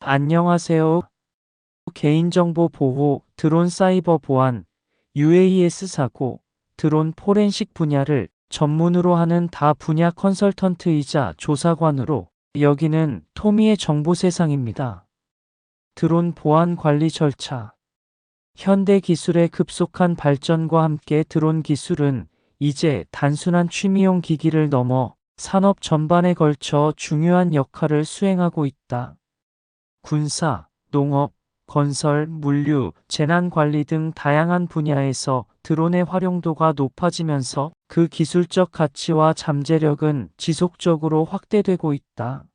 안녕하세요. 개인정보 보호, 드론 사이버 보안, UAS 사고, 드론 포렌식 분야를 전문으로 하는 다 분야 컨설턴트이자 조사관으로 여기는 토미의 정보세상입니다. 드론 보안 관리 절차. 현대 기술의 급속한 발전과 함께 드론 기술은 이제 단순한 취미용 기기를 넘어 산업 전반에 걸쳐 중요한 역할을 수행하고 있다. 군사, 농업, 건설, 물류, 재난관리 등 다양한 분야에서 드론의 활용도가 높아지면서 그 기술적 가치와 잠재력은 지속적으로 확대되고 있다.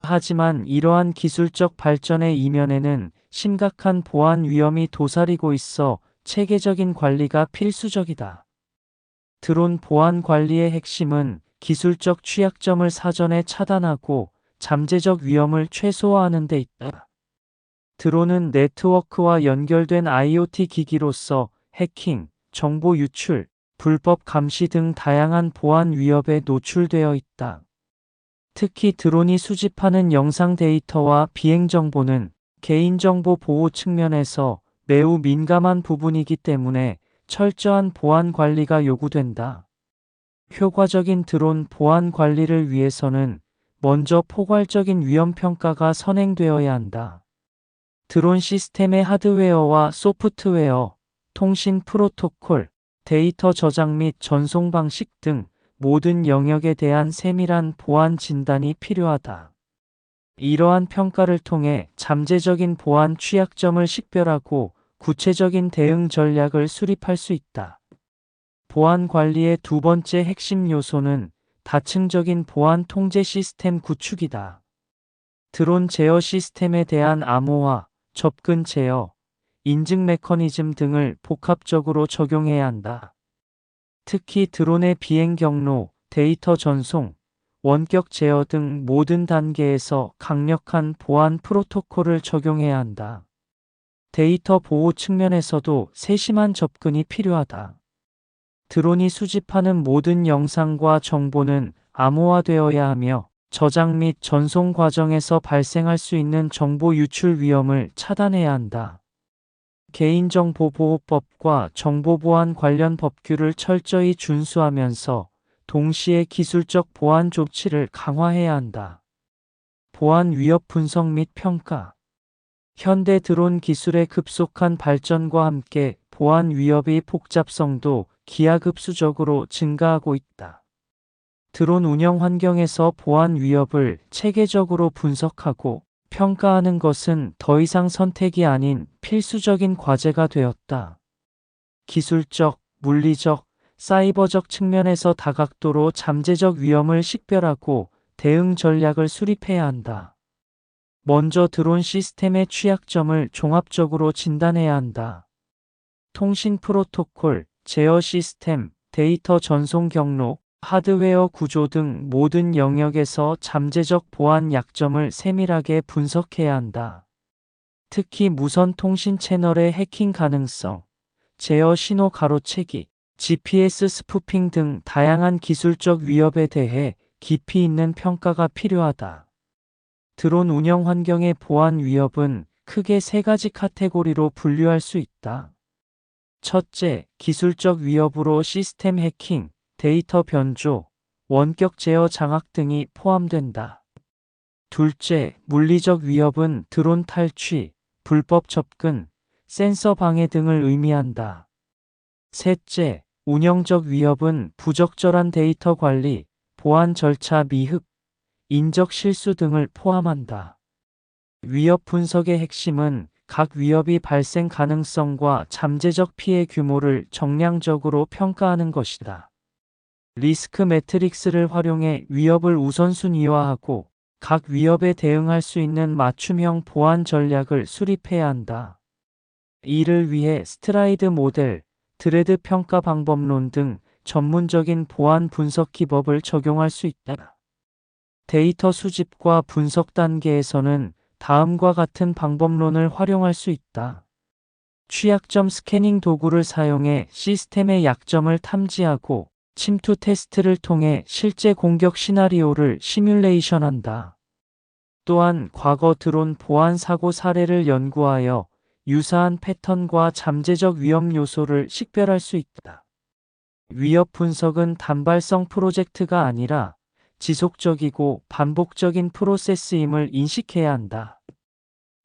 하지만 이러한 기술적 발전의 이면에는 심각한 보안 위험이 도사리고 있어 체계적인 관리가 필수적이다. 드론 보안 관리의 핵심은 기술적 취약점을 사전에 차단하고 잠재적 위험을 최소화하는 데 있다. 드론은 네트워크와 연결된 IoT 기기로서 해킹, 정보 유출, 불법 감시 등 다양한 보안 위협에 노출되어 있다. 특히 드론이 수집하는 영상 데이터와 비행 정보는 개인정보 보호 측면에서 매우 민감한 부분이기 때문에 철저한 보안 관리가 요구된다. 효과적인 드론 보안 관리를 위해서는 먼저 포괄적인 위험 평가가 선행되어야 한다. 드론 시스템의 하드웨어와 소프트웨어, 통신 프로토콜, 데이터 저장 및 전송 방식 등 모든 영역에 대한 세밀한 보안 진단이 필요하다. 이러한 평가를 통해 잠재적인 보안 취약점을 식별하고 구체적인 대응 전략을 수립할 수 있다. 보안 관리의 두 번째 핵심 요소는 다층적인 보안 통제 시스템 구축이다. 드론 제어 시스템에 대한 암호화, 접근 제어, 인증 메커니즘 등을 복합적으로 적용해야 한다. 특히 드론의 비행 경로, 데이터 전송, 원격 제어 등 모든 단계에서 강력한 보안 프로토콜을 적용해야 한다. 데이터 보호 측면에서도 세심한 접근이 필요하다. 드론이 수집하는 모든 영상과 정보는 암호화되어야 하며 저장 및 전송 과정에서 발생할 수 있는 정보 유출 위험을 차단해야 한다. 개인정보보호법과 정보보안 관련 법규를 철저히 준수하면서 동시에 기술적 보안 조치를 강화해야 한다. 보안 위협 분석 및 평가. 현대 드론 기술의 급속한 발전과 함께 보안 위협의 복잡성도 기하급수적으로 증가하고 있다. 드론 운영 환경에서 보안 위협을 체계적으로 분석하고 평가하는 것은 더 이상 선택이 아닌 필수적인 과제가 되었다. 기술적, 물리적, 사이버적 측면에서 다각도로 잠재적 위험을 식별하고 대응 전략을 수립해야 한다. 먼저 드론 시스템의 취약점을 종합적으로 진단해야 한다. 통신 프로토콜, 제어 시스템, 데이터 전송 경로, 하드웨어 구조 등 모든 영역에서 잠재적 보안 약점을 세밀하게 분석해야 한다. 특히 무선 통신 채널의 해킹 가능성, 제어 신호 가로채기, GPS 스푸핑 등 다양한 기술적 위협에 대해 깊이 있는 평가가 필요하다. 드론 운영 환경의 보안 위협은 크게 세 가지 카테고리로 분류할 수 있다. 첫째, 기술적 위협으로 시스템 해킹, 데이터 변조, 원격 제어 장악 등이 포함된다. 둘째, 물리적 위협은 드론 탈취, 불법 접근, 센서 방해 등을 의미한다. 셋째, 운영적 위협은 부적절한 데이터 관리, 보안 절차 미흡, 인적 실수 등을 포함한다. 위협 분석의 핵심은 각 위협이 발생 가능성과 잠재적 피해 규모를 정량적으로 평가하는 것이다. 리스크 매트릭스를 활용해 위협을 우선순위화하고 각 위협에 대응할 수 있는 맞춤형 보안 전략을 수립해야 한다. 이를 위해 스트라이드 모델, 드레드 평가 방법론 등 전문적인 보안 분석 기법을 적용할 수 있다. 데이터 수집과 분석 단계에서는 다음과 같은 방법론을 활용할 수 있다. 취약점 스캐닝 도구를 사용해 시스템의 약점을 탐지하고 침투 테스트를 통해 실제 공격 시나리오를 시뮬레이션한다. 또한 과거 드론 보안 사고 사례를 연구하여 유사한 패턴과 잠재적 위험 요소를 식별할 수 있다. 위협 분석은 단발성 프로젝트가 아니라 지속적이고 반복적인 프로세스임을 인식해야 한다.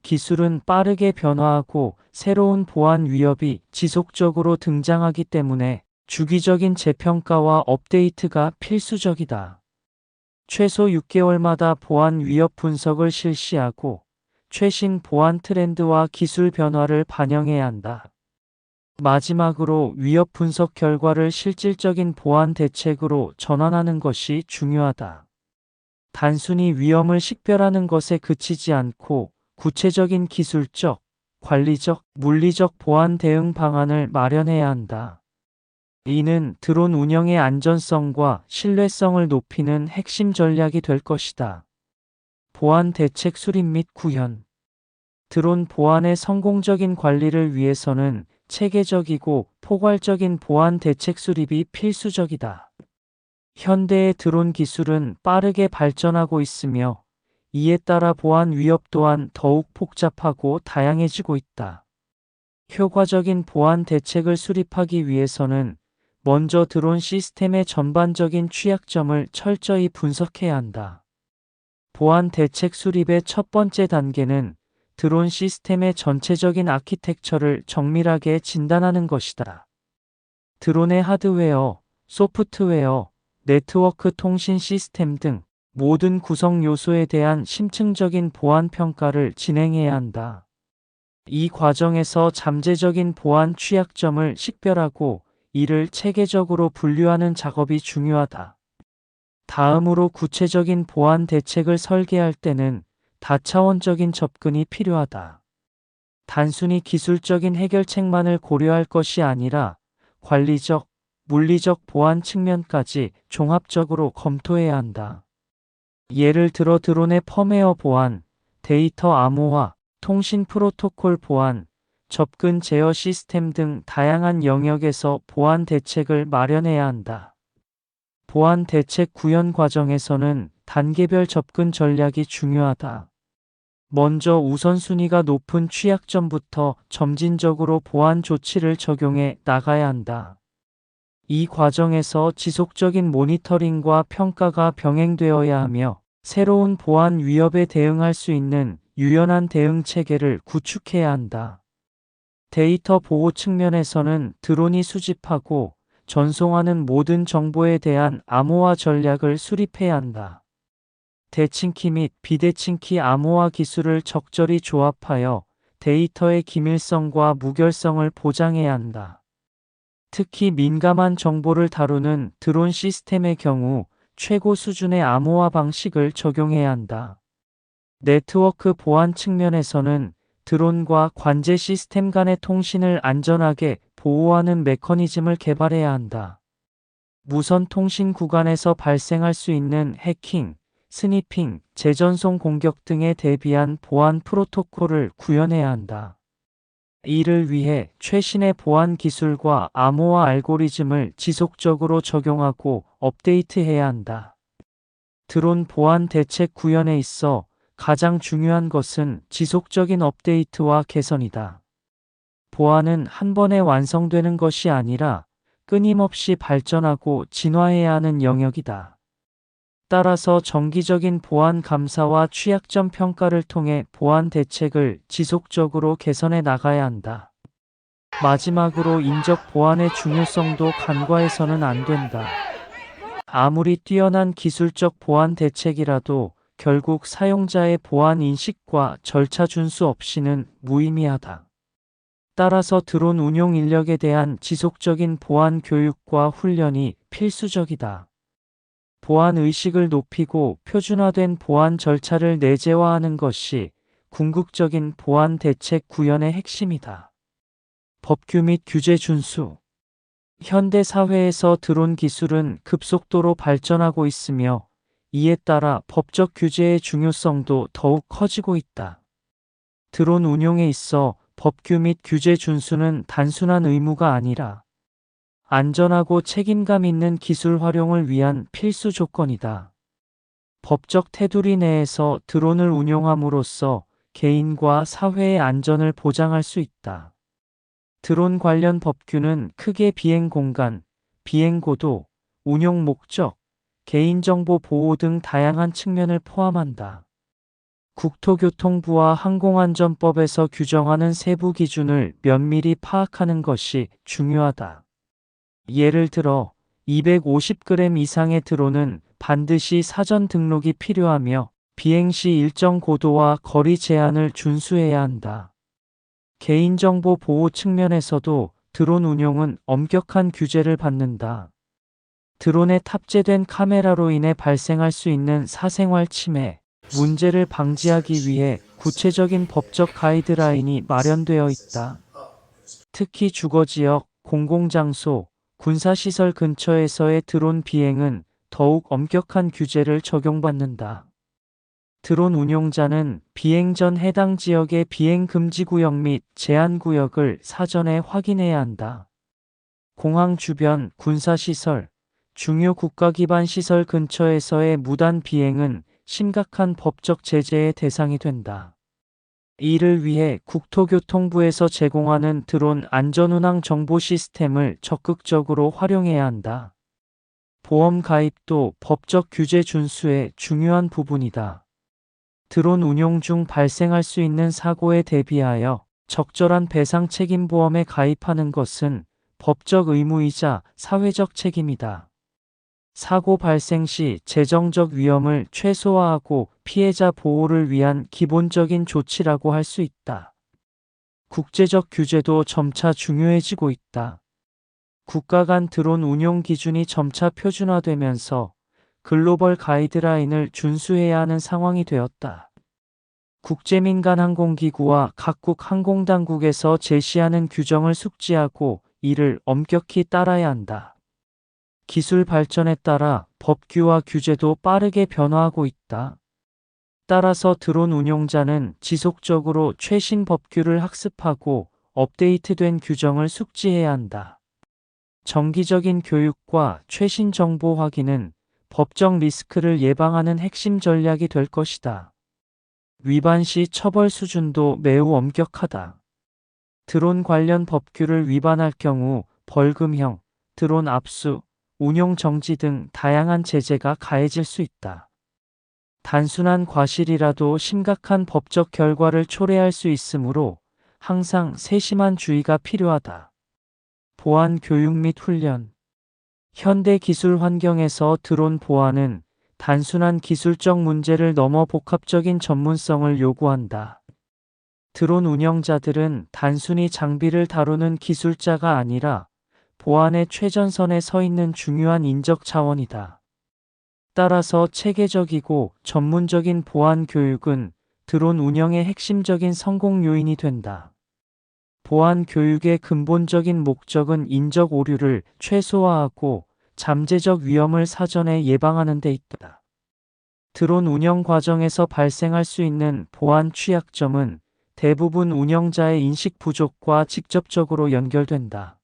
기술은 빠르게 변화하고 새로운 보안 위협이 지속적으로 등장하기 때문에 주기적인 재평가와 업데이트가 필수적이다. 최소 6개월마다 보안 위협 분석을 실시하고 최신 보안 트렌드와 기술 변화를 반영해야 한다. 마지막으로 위협 분석 결과를 실질적인 보안 대책으로 전환하는 것이 중요하다. 단순히 위험을 식별하는 것에 그치지 않고 구체적인 기술적, 관리적, 물리적 보안 대응 방안을 마련해야 한다. 이는 드론 운영의 안전성과 신뢰성을 높이는 핵심 전략이 될 것이다. 보안 대책 수립 및 구현. 드론 보안의 성공적인 관리를 위해서는 체계적이고 포괄적인 보안 대책 수립이 필수적이다. 현대의 드론 기술은 빠르게 발전하고 있으며 이에 따라 보안 위협 또한 더욱 복잡하고 다양해지고 있다. 효과적인 보안 대책을 수립하기 위해서는 먼저 드론 시스템의 전반적인 취약점을 철저히 분석해야 한다. 보안 대책 수립의 첫 번째 단계는 드론 시스템의 전체적인 아키텍처를 정밀하게 진단하는 것이다. 드론의 하드웨어, 소프트웨어, 네트워크 통신 시스템 등 모든 구성 요소에 대한 심층적인 보안 평가를 진행해야 한다. 이 과정에서 잠재적인 보안 취약점을 식별하고 이를 체계적으로 분류하는 작업이 중요하다. 다음으로 구체적인 보안 대책을 설계할 때는 다차원적인 접근이 필요하다. 단순히 기술적인 해결책만을 고려할 것이 아니라 관리적, 물리적 보안 측면까지 종합적으로 검토해야 한다. 예를 들어 드론의 펌웨어 보안, 데이터 암호화, 통신 프로토콜 보안, 접근 제어 시스템 등 다양한 영역에서 보안 대책을 마련해야 한다. 보안 대책 구현 과정에서는 단계별 접근 전략이 중요하다. 먼저 우선순위가 높은 취약점부터 점진적으로 보안 조치를 적용해 나가야 한다. 이 과정에서 지속적인 모니터링과 평가가 병행되어야 하며 새로운 보안 위협에 대응할 수 있는 유연한 대응 체계를 구축해야 한다. 데이터 보호 측면에서는 드론이 수집하고 전송하는 모든 정보에 대한 암호화 전략을 수립해야 한다. 대칭키 및 비대칭키 암호화 기술을 적절히 조합하여 데이터의 기밀성과 무결성을 보장해야 한다. 특히 민감한 정보를 다루는 드론 시스템의 경우 최고 수준의 암호화 방식을 적용해야 한다. 네트워크 보안 측면에서는 드론과 관제 시스템 간의 통신을 안전하게 보호하는 메커니즘을 개발해야 한다. 무선 통신 구간에서 발생할 수 있는 해킹, 스니핑, 재전송 공격 등에 대비한 보안 프로토콜을 구현해야 한다. 이를 위해 최신의 보안 기술과 암호화 알고리즘을 지속적으로 적용하고 업데이트해야 한다. 드론 보안 대책 구현에 있어 가장 중요한 것은 지속적인 업데이트와 개선이다. 보안은 한 번에 완성되는 것이 아니라 끊임없이 발전하고 진화해야 하는 영역이다. 따라서 정기적인 보안 감사와 취약점 평가를 통해 보안 대책을 지속적으로 개선해 나가야 한다. 마지막으로 인적 보안의 중요성도 간과해서는 안 된다. 아무리 뛰어난 기술적 보안 대책이라도 결국 사용자의 보안 인식과 절차 준수 없이는 무의미하다. 따라서 드론 운용 인력에 대한 지속적인 보안 교육과 훈련이 필수적이다. 보안 의식을 높이고 표준화된 보안 절차를 내재화하는 것이 궁극적인 보안 대책 구현의 핵심이다. 법규 및 규제 준수. 현대 사회에서 드론 기술은 급속도로 발전하고 있으며 이에 따라 법적 규제의 중요성도 더욱 커지고 있다. 드론 운용에 있어 법규 및 규제 준수는 단순한 의무가 아니라 안전하고 책임감 있는 기술 활용을 위한 필수 조건이다. 법적 테두리 내에서 드론을 운용함으로써 개인과 사회의 안전을 보장할 수 있다. 드론 관련 법규는 크게 비행 공간, 비행 고도, 운용 목적, 개인정보 보호 등 다양한 측면을 포함한다. 국토교통부와 항공안전법에서 규정하는 세부 기준을 면밀히 파악하는 것이 중요하다. 예를 들어 250g 이상의 드론은 반드시 사전 등록이 필요하며 비행 시 일정 고도와 거리 제한을 준수해야 한다. 개인정보 보호 측면에서도 드론 운용은 엄격한 규제를 받는다. 드론에 탑재된 카메라로 인해 발생할 수 있는 사생활 침해, 문제를 방지하기 위해 구체적인 법적 가이드라인이 마련되어 있다. 특히 주거지역, 공공장소, 군사시설 근처에서의 드론 비행은 더욱 엄격한 규제를 적용받는다. 드론 운용자는 비행 전 해당 지역의 비행 금지 구역 및 제한 구역을 사전에 확인해야 한다. 공항 주변 군사시설, 중요 국가 기반 시설 근처에서의 무단 비행은 심각한 법적 제재의 대상이 된다. 이를 위해 국토교통부에서 제공하는 드론 안전운항 정보 시스템을 적극적으로 활용해야 한다. 보험 가입도 법적 규제 준수의 중요한 부분이다. 드론 운용 중 발생할 수 있는 사고에 대비하여 적절한 배상 책임 보험에 가입하는 것은 법적 의무이자 사회적 책임이다. 사고 발생 시 재정적 위험을 최소화하고 피해자 보호를 위한 기본적인 조치라고 할 수 있다. 국제적 규제도 점차 중요해지고 있다. 국가 간 드론 운용 기준이 점차 표준화되면서 글로벌 가이드라인을 준수해야 하는 상황이 되었다. 국제민간항공기구와 각국 항공당국에서 제시하는 규정을 숙지하고 이를 엄격히 따라야 한다. 기술 발전에 따라 법규와 규제도 빠르게 변화하고 있다. 따라서 드론 운용자는 지속적으로 최신 법규를 학습하고 업데이트된 규정을 숙지해야 한다. 정기적인 교육과 최신 정보 확인은 법적 리스크를 예방하는 핵심 전략이 될 것이다. 위반 시 처벌 수준도 매우 엄격하다. 드론 관련 법규를 위반할 경우 벌금형, 드론 압수, 운용 정지 등 다양한 제재가 가해질 수 있다. 단순한 과실이라도 심각한 법적 결과를 초래할 수 있으므로 항상 세심한 주의가 필요하다. 보안 교육 및 훈련. 현대 기술 환경에서 드론 보안은 단순한 기술적 문제를 넘어 복합적인 전문성을 요구한다. 드론 운영자들은 단순히 장비를 다루는 기술자가 아니라 보안의 최전선에 서 있는 중요한 인적 자원이다. 따라서 체계적이고 전문적인 보안 교육은 드론 운영의 핵심적인 성공 요인이 된다. 보안 교육의 근본적인 목적은 인적 오류를 최소화하고 잠재적 위험을 사전에 예방하는 데 있다. 드론 운영 과정에서 발생할 수 있는 보안 취약점은 대부분 운영자의 인식 부족과 직접적으로 연결된다.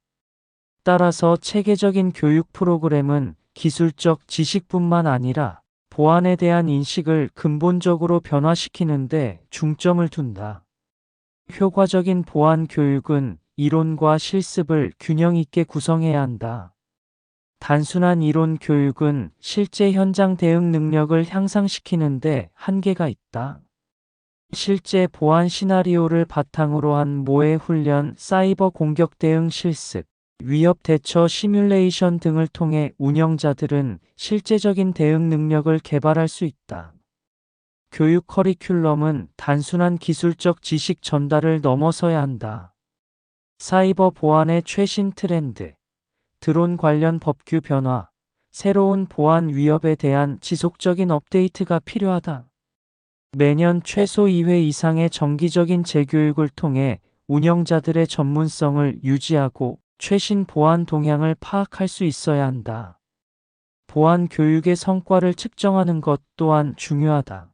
따라서 체계적인 교육 프로그램은 기술적 지식뿐만 아니라 보안에 대한 인식을 근본적으로 변화시키는 데 중점을 둔다. 효과적인 보안 교육은 이론과 실습을 균형 있게 구성해야 한다. 단순한 이론 교육은 실제 현장 대응 능력을 향상시키는데 한계가 있다. 실제 보안 시나리오를 바탕으로 한 모의 훈련, 사이버 공격 대응 실습, 위협 대처 시뮬레이션 등을 통해 운영자들은 실제적인 대응 능력을 개발할 수 있다. 교육 커리큘럼은 단순한 기술적 지식 전달을 넘어서야 한다. 사이버 보안의 최신 트렌드, 드론 관련 법규 변화, 새로운 보안 위협에 대한 지속적인 업데이트가 필요하다. 매년 최소 2회 이상의 정기적인 재교육을 통해 운영자들의 전문성을 유지하고 최신 보안 동향을 파악할 수 있어야 한다. 보안 교육의 성과를 측정하는 것 또한 중요하다.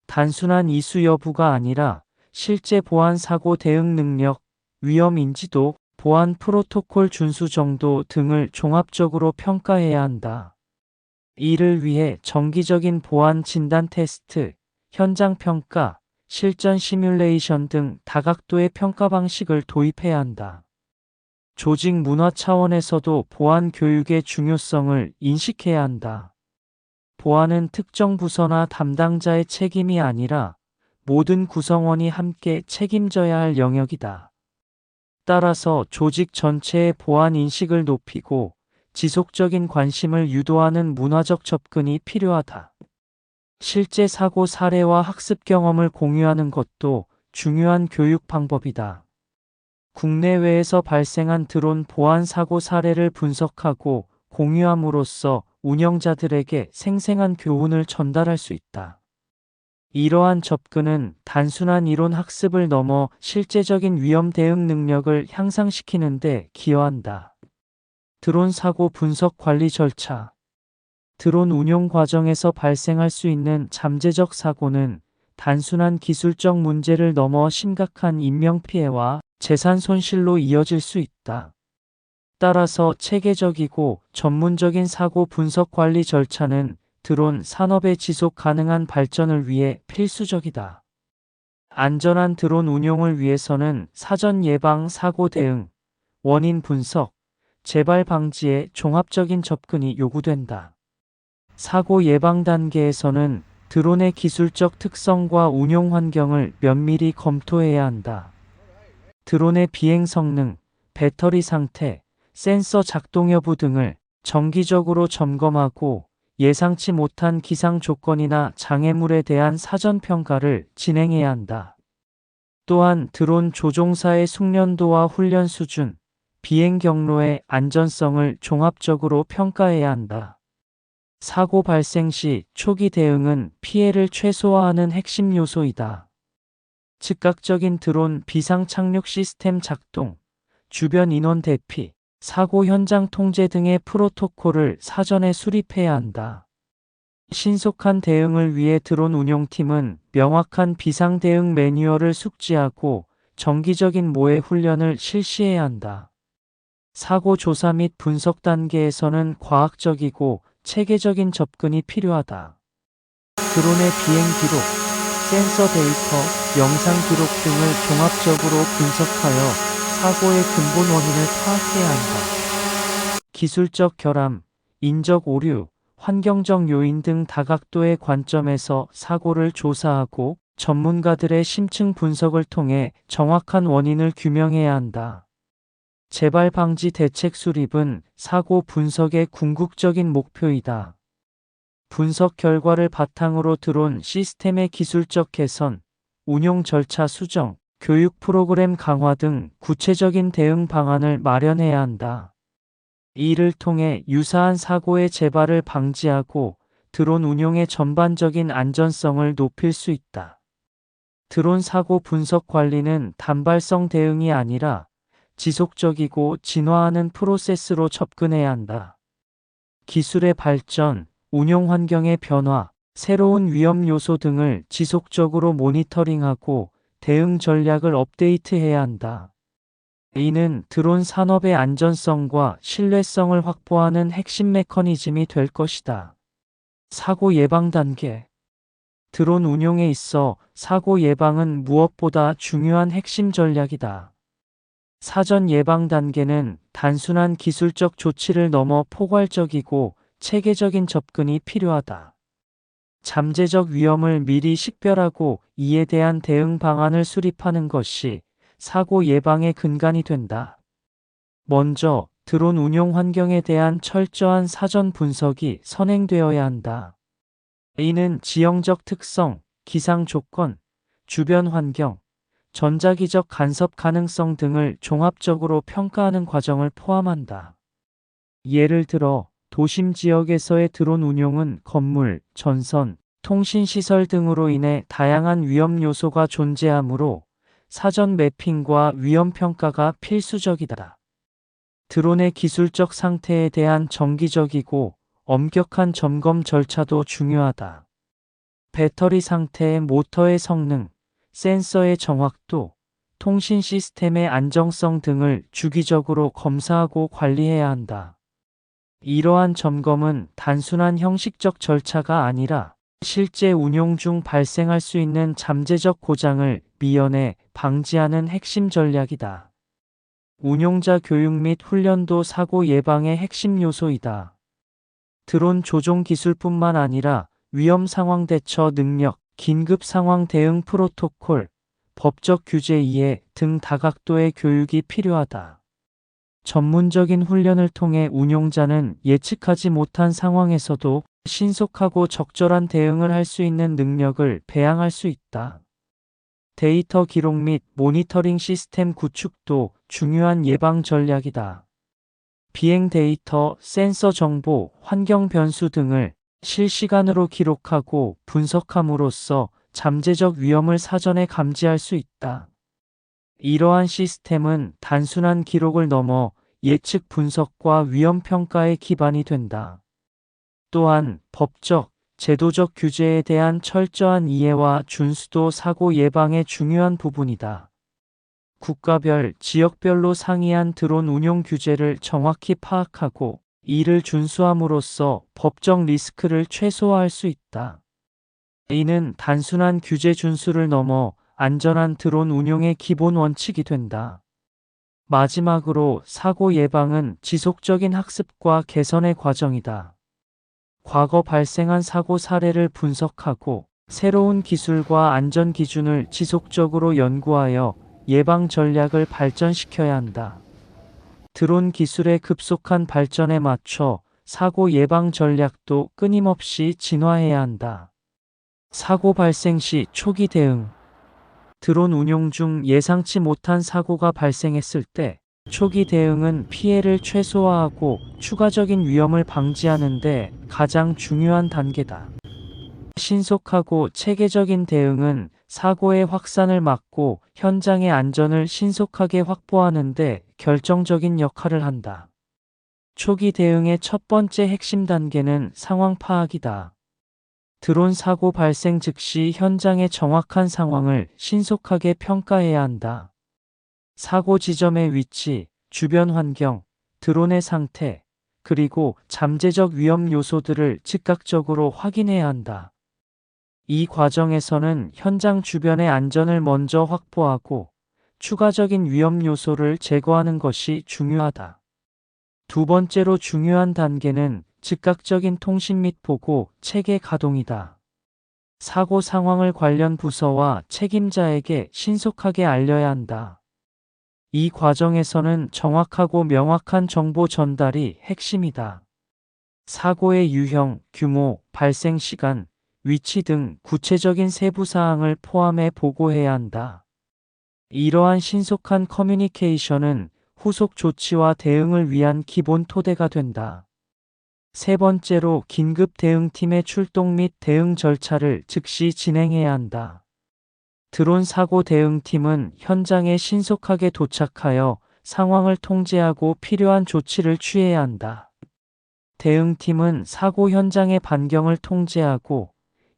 단순한 이수 여부가 아니라 실제 보안 사고 대응 능력, 위험 인지도, 보안 프로토콜 준수 정도 등을 종합적으로 평가해야 한다. 이를 위해 정기적인 보안 진단 테스트, 현장 평가, 실전 시뮬레이션 등 다각도의 평가 방식을 도입해야 한다. 조직 문화 차원에서도 보안 교육의 중요성을 인식해야 한다. 보안은 특정 부서나 담당자의 책임이 아니라 모든 구성원이 함께 책임져야 할 영역이다. 따라서 조직 전체의 보안 인식을 높이고 지속적인 관심을 유도하는 문화적 접근이 필요하다. 실제 사고 사례와 학습 경험을 공유하는 것도 중요한 교육 방법이다. 국내외에서 발생한 드론 보안 사고 사례를 분석하고 공유함으로써 운영자들에게 생생한 교훈을 전달할 수 있다. 이러한 접근은 단순한 이론 학습을 넘어 실제적인 위험 대응 능력을 향상시키는 데 기여한다. 드론 사고 분석 관리 절차. 드론 운용 과정에서 발생할 수 있는 잠재적 사고는 단순한 기술적 문제를 넘어 심각한 인명피해와 재산 손실로 이어질 수 있다. 따라서 체계적이고 전문적인 사고 분석 관리 절차는 드론 산업의 지속 가능한 발전을 위해 필수적이다. 안전한 드론 운용을 위해서는 사전 예방 사고 대응, 원인 분석, 재발 방지에 종합적인 접근이 요구된다. 사고 예방 단계에서는 드론의 기술적 특성과 운용 환경을 면밀히 검토해야 한다. 드론의 비행 성능, 배터리 상태, 센서 작동 여부 등을 정기적으로 점검하고 예상치 못한 기상 조건이나 장애물에 대한 사전 평가를 진행해야 한다. 또한 드론 조종사의 숙련도와 훈련 수준, 비행 경로의 안전성을 종합적으로 평가해야 한다. 사고 발생 시 초기 대응은 피해를 최소화하는 핵심 요소이다. 즉각적인 드론 비상 착륙 시스템 작동, 주변 인원 대피, 사고 현장 통제 등의 프로토콜을 사전에 수립해야 한다. 신속한 대응을 위해 드론 운용팀은 명확한 비상 대응 매뉴얼을 숙지하고 정기적인 모의 훈련을 실시해야 한다. 사고 조사 및 분석 단계에서는 과학적이고 체계적인 접근이 필요하다. 드론의 비행 기록, 센서 데이터, 영상 기록 등을 종합적으로 분석하여 사고의 근본 원인을 파악해야 한다. 기술적 결함, 인적 오류, 환경적 요인 등 다각도의 관점에서 사고를 조사하고 전문가들의 심층 분석을 통해 정확한 원인을 규명해야 한다. 재발 방지 대책 수립은 사고 분석의 궁극적인 목표이다. 분석 결과를 바탕으로 드론 시스템의 기술적 개선, 운용 절차 수정, 교육 프로그램 강화 등 구체적인 대응 방안을 마련해야 한다. 이를 통해 유사한 사고의 재발을 방지하고 드론 운용의 전반적인 안전성을 높일 수 있다. 드론 사고 분석 관리는 단발성 대응이 아니라 지속적이고 진화하는 프로세스로 접근해야 한다. 기술의 발전, 운용 환경의 변화, 새로운 위험 요소 등을 지속적으로 모니터링하고 대응 전략을 업데이트해야 한다. 이는 드론 산업의 안전성과 신뢰성을 확보하는 핵심 메커니즘이 될 것이다. 사고 예방 단계. 드론 운용에 있어 사고 예방은 무엇보다 중요한 핵심 전략이다. 사전 예방 단계는 단순한 기술적 조치를 넘어 포괄적이고 체계적인 접근이 필요하다. 잠재적 위험을 미리 식별하고 이에 대한 대응 방안을 수립하는 것이 사고 예방의 근간이 된다. 먼저 드론 운용 환경에 대한 철저한 사전 분석이 선행되어야 한다. 이는 지형적 특성, 기상 조건, 주변 환경, 전자기적 간섭 가능성 등을 종합적으로 평가하는 과정을 포함한다. 예를 들어 도심 지역에서의 드론 운용은 건물, 전선, 통신시설 등으로 인해 다양한 위험 요소가 존재하므로 사전 매핑과 위험 평가가 필수적이다. 드론의 기술적 상태에 대한 정기적이고 엄격한 점검 절차도 중요하다. 배터리 상태, 모터의 성능, 센서의 정확도, 통신 시스템의 안정성 등을 주기적으로 검사하고 관리해야 한다. 이러한 점검은 단순한 형식적 절차가 아니라 실제 운용 중 발생할 수 있는 잠재적 고장을 미연에 방지하는 핵심 전략이다. 운용자 교육 및 훈련도 사고 예방의 핵심 요소이다. 드론 조종 기술뿐만 아니라 위험 상황 대처 능력, 긴급 상황 대응 프로토콜, 법적 규제 이해 등 다각도의 교육이 필요하다. 전문적인 훈련을 통해 운용자는 예측하지 못한 상황에서도 신속하고 적절한 대응을 할 수 있는 능력을 배양할 수 있다. 데이터 기록 및 모니터링 시스템 구축도 중요한 예방 전략이다. 비행 데이터, 센서 정보, 환경 변수 등을 실시간으로 기록하고 분석함으로써 잠재적 위험을 사전에 감지할 수 있다. 이러한 시스템은 단순한 기록을 넘어 예측 분석과 위험 평가의 기반이 된다. 또한 법적, 제도적 규제에 대한 철저한 이해와 준수도 사고 예방의 중요한 부분이다. 국가별, 지역별로 상이한 드론 운용 규제를 정확히 파악하고 이를 준수함으로써 법적 리스크를 최소화할 수 있다. 이는 단순한 규제 준수를 넘어 안전한 드론 운용의 기본 원칙이 된다. 마지막으로 사고 예방은 지속적인 학습과 개선의 과정이다. 과거 발생한 사고 사례를 분석하고 새로운 기술과 안전 기준을 지속적으로 연구하여 예방 전략을 발전시켜야 한다. 드론 기술의 급속한 발전에 맞춰 사고 예방 전략도 끊임없이 진화해야 한다. 사고 발생 시 초기 대응. 드론 운용 중 예상치 못한 사고가 발생했을 때 초기 대응은 피해를 최소화하고 추가적인 위험을 방지하는 데 가장 중요한 단계다. 신속하고 체계적인 대응은 사고의 확산을 막고 현장의 안전을 신속하게 확보하는 데 결정적인 역할을 한다. 초기 대응의 첫 번째 핵심 단계는 상황 파악이다. 드론 사고 발생 즉시 현장의 정확한 상황을 신속하게 평가해야 한다. 사고 지점의 위치, 주변 환경, 드론의 상태, 그리고 잠재적 위험 요소들을 즉각적으로 확인해야 한다. 이 과정에서는 현장 주변의 안전을 먼저 확보하고 추가적인 위험 요소를 제거하는 것이 중요하다. 두 번째로 중요한 단계는 즉각적인 통신 및 보고 체계 가동이다. 사고 상황을 관련 부서와 책임자에게 신속하게 알려야 한다. 이 과정에서는 정확하고 명확한 정보 전달이 핵심이다. 사고의 유형, 규모, 발생 시간, 위치 등 구체적인 세부 사항을 포함해 보고해야 한다. 이러한 신속한 커뮤니케이션은 후속 조치와 대응을 위한 기본 토대가 된다. 세 번째로 긴급 대응팀의 출동 및 대응 절차를 즉시 진행해야 한다. 드론 사고 대응팀은 현장에 신속하게 도착하여 상황을 통제하고 필요한 조치를 취해야 한다. 대응팀은 사고 현장의 반경을 통제하고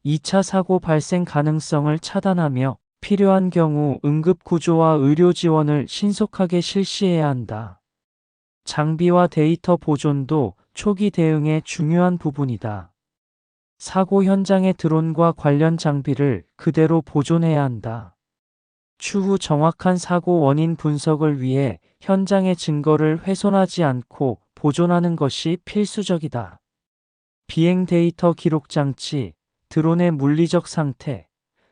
2차 사고 발생 가능성을 차단하며 필요한 경우 응급 구조와 의료 지원을 신속하게 실시해야 한다. 장비와 데이터 보존도 초기 대응의 중요한 부분이다. 사고 현장의 드론과 관련 장비를 그대로 보존해야 한다. 추후 정확한 사고 원인 분석을 위해 현장의 증거를 훼손하지 않고 보존하는 것이 필수적이다. 비행 데이터 기록 장치, 드론의 물리적 상태,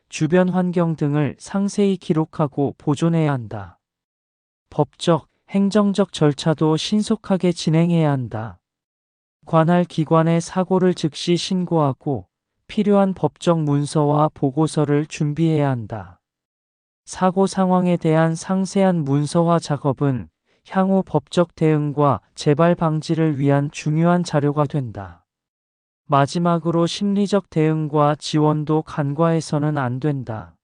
주변 환경 등을 상세히 기록하고 보존해야 한다. 법적, 행정적 절차도 신속하게 진행해야 한다. 관할 기관에 사고를 즉시 신고하고 필요한 법적 문서와 보고서를 준비해야 한다. 사고 상황에 대한 상세한 문서화 작업은 향후 법적 대응과 재발 방지를 위한 중요한 자료가 된다. 마지막으로 심리적 대응과 지원도 간과해서는 안 된다.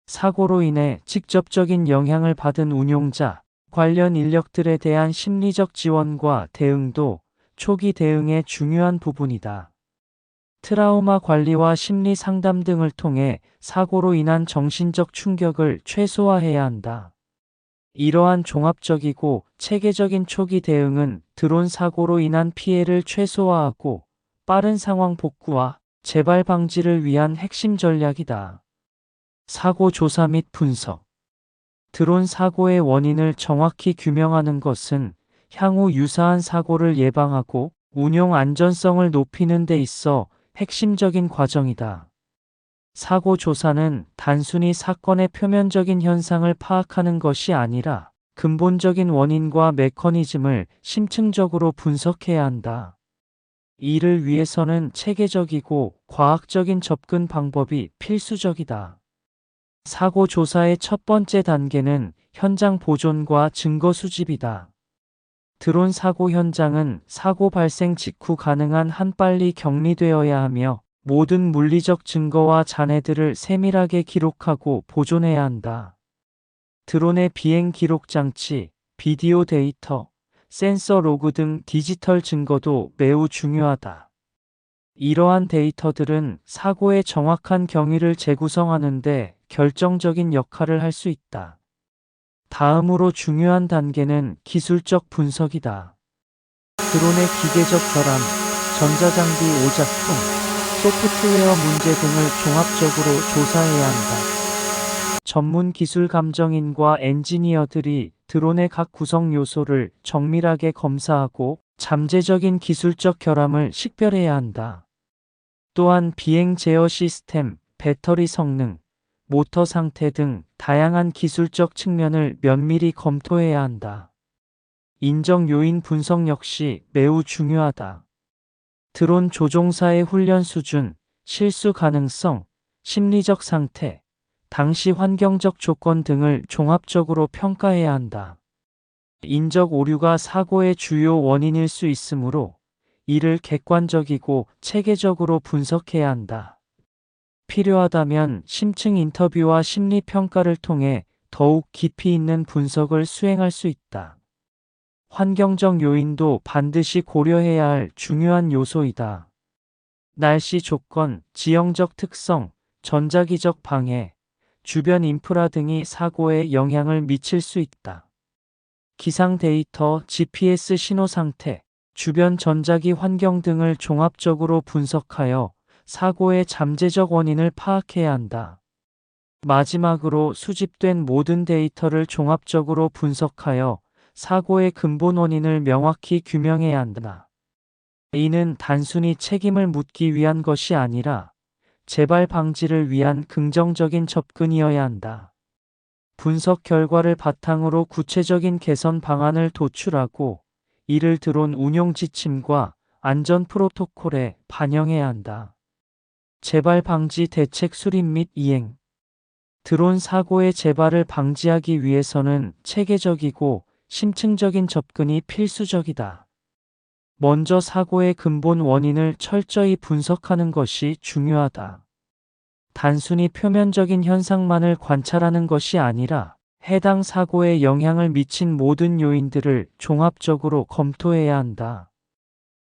사고로 인해 직접적인 영향을 받은 운용자, 관련 인력들에 대한 심리적 지원과 대응도 초기 대응의 중요한 부분이다. 트라우마 관리와 심리 상담 등을 통해 사고로 인한 정신적 충격을 최소화해야 한다. 이러한 종합적이고 체계적인 초기 대응은 드론 사고로 인한 피해를 최소화하고 빠른 상황 복구와 재발 방지를 위한 핵심 전략이다. 사고 조사 및 분석. 드론 사고의 원인을 정확히 규명하는 것은 향후 유사한 사고를 예방하고 운용 안전성을 높이는 데 있어 핵심적인 과정이다. 사고 조사는 단순히 사건의 표면적인 현상을 파악하는 것이 아니라 근본적인 원인과 메커니즘을 심층적으로 분석해야 한다. 이를 위해서는 체계적이고 과학적인 접근 방법이 필수적이다. 사고 조사의 첫 번째 단계는 현장 보존과 증거 수집이다. 드론 사고 현장은 사고 발생 직후 가능한 한 빨리 격리되어야 하며 모든 물리적 증거와 잔해들을 세밀하게 기록하고 보존해야 한다. 드론의 비행 기록 장치, 비디오 데이터, 센서 로그 등 디지털 증거도 매우 중요하다. 이러한 데이터들은 사고의 정확한 경위를 재구성하는 데 결정적인 역할을 할 수 있다. 다음으로 중요한 단계는 기술적 분석이다. 드론의 기계적 결함, 전자장비 오작품, 소프트웨어 문제 등을 종합적으로 조사해야 한다. 전문 기술 감정인과 엔지니어들이 드론의 각 구성 요소를 정밀하게 검사하고 잠재적인 기술적 결함을 식별해야 한다. 또한 비행 제어 시스템, 배터리 성능, 모터 상태 등 다양한 기술적 측면을 면밀히 검토해야 한다. 인정 요인 분석 역시 매우 중요하다. 드론 조종사의 훈련 수준, 실수 가능성, 심리적 상태, 당시 환경적 조건 등을 종합적으로 평가해야 한다. 인적 오류가 사고의 주요 원인일 수 있으므로 이를 객관적이고 체계적으로 분석해야 한다. 필요하다면 심층 인터뷰와 심리 평가를 통해 더욱 깊이 있는 분석을 수행할 수 있다. 환경적 요인도 반드시 고려해야 할 중요한 요소이다. 날씨 조건, 지형적 특성, 전자기적 방해, 주변 인프라 등이 사고에 영향을 미칠 수 있다. 기상 데이터, GPS 신호 상태, 주변 전자기 환경 등을 종합적으로 분석하여 사고의 잠재적 원인을 파악해야 한다. 마지막으로 수집된 모든 데이터를 종합적으로 분석하여 사고의 근본 원인을 명확히 규명해야 한다. 이는 단순히 책임을 묻기 위한 것이 아니라 재발 방지를 위한 긍정적인 접근이어야 한다. 분석 결과를 바탕으로 구체적인 개선 방안을 도출하고 이를 드론 운용 지침과 안전 프로토콜에 반영해야 한다. 재발 방지 대책 수립 및 이행. 드론 사고의 재발을 방지하기 위해서는 체계적이고 심층적인 접근이 필수적이다. 먼저 사고의 근본 원인을 철저히 분석하는 것이 중요하다. 단순히 표면적인 현상만을 관찰하는 것이 아니라 해당 사고에 영향을 미친 모든 요인들을 종합적으로 검토해야 한다.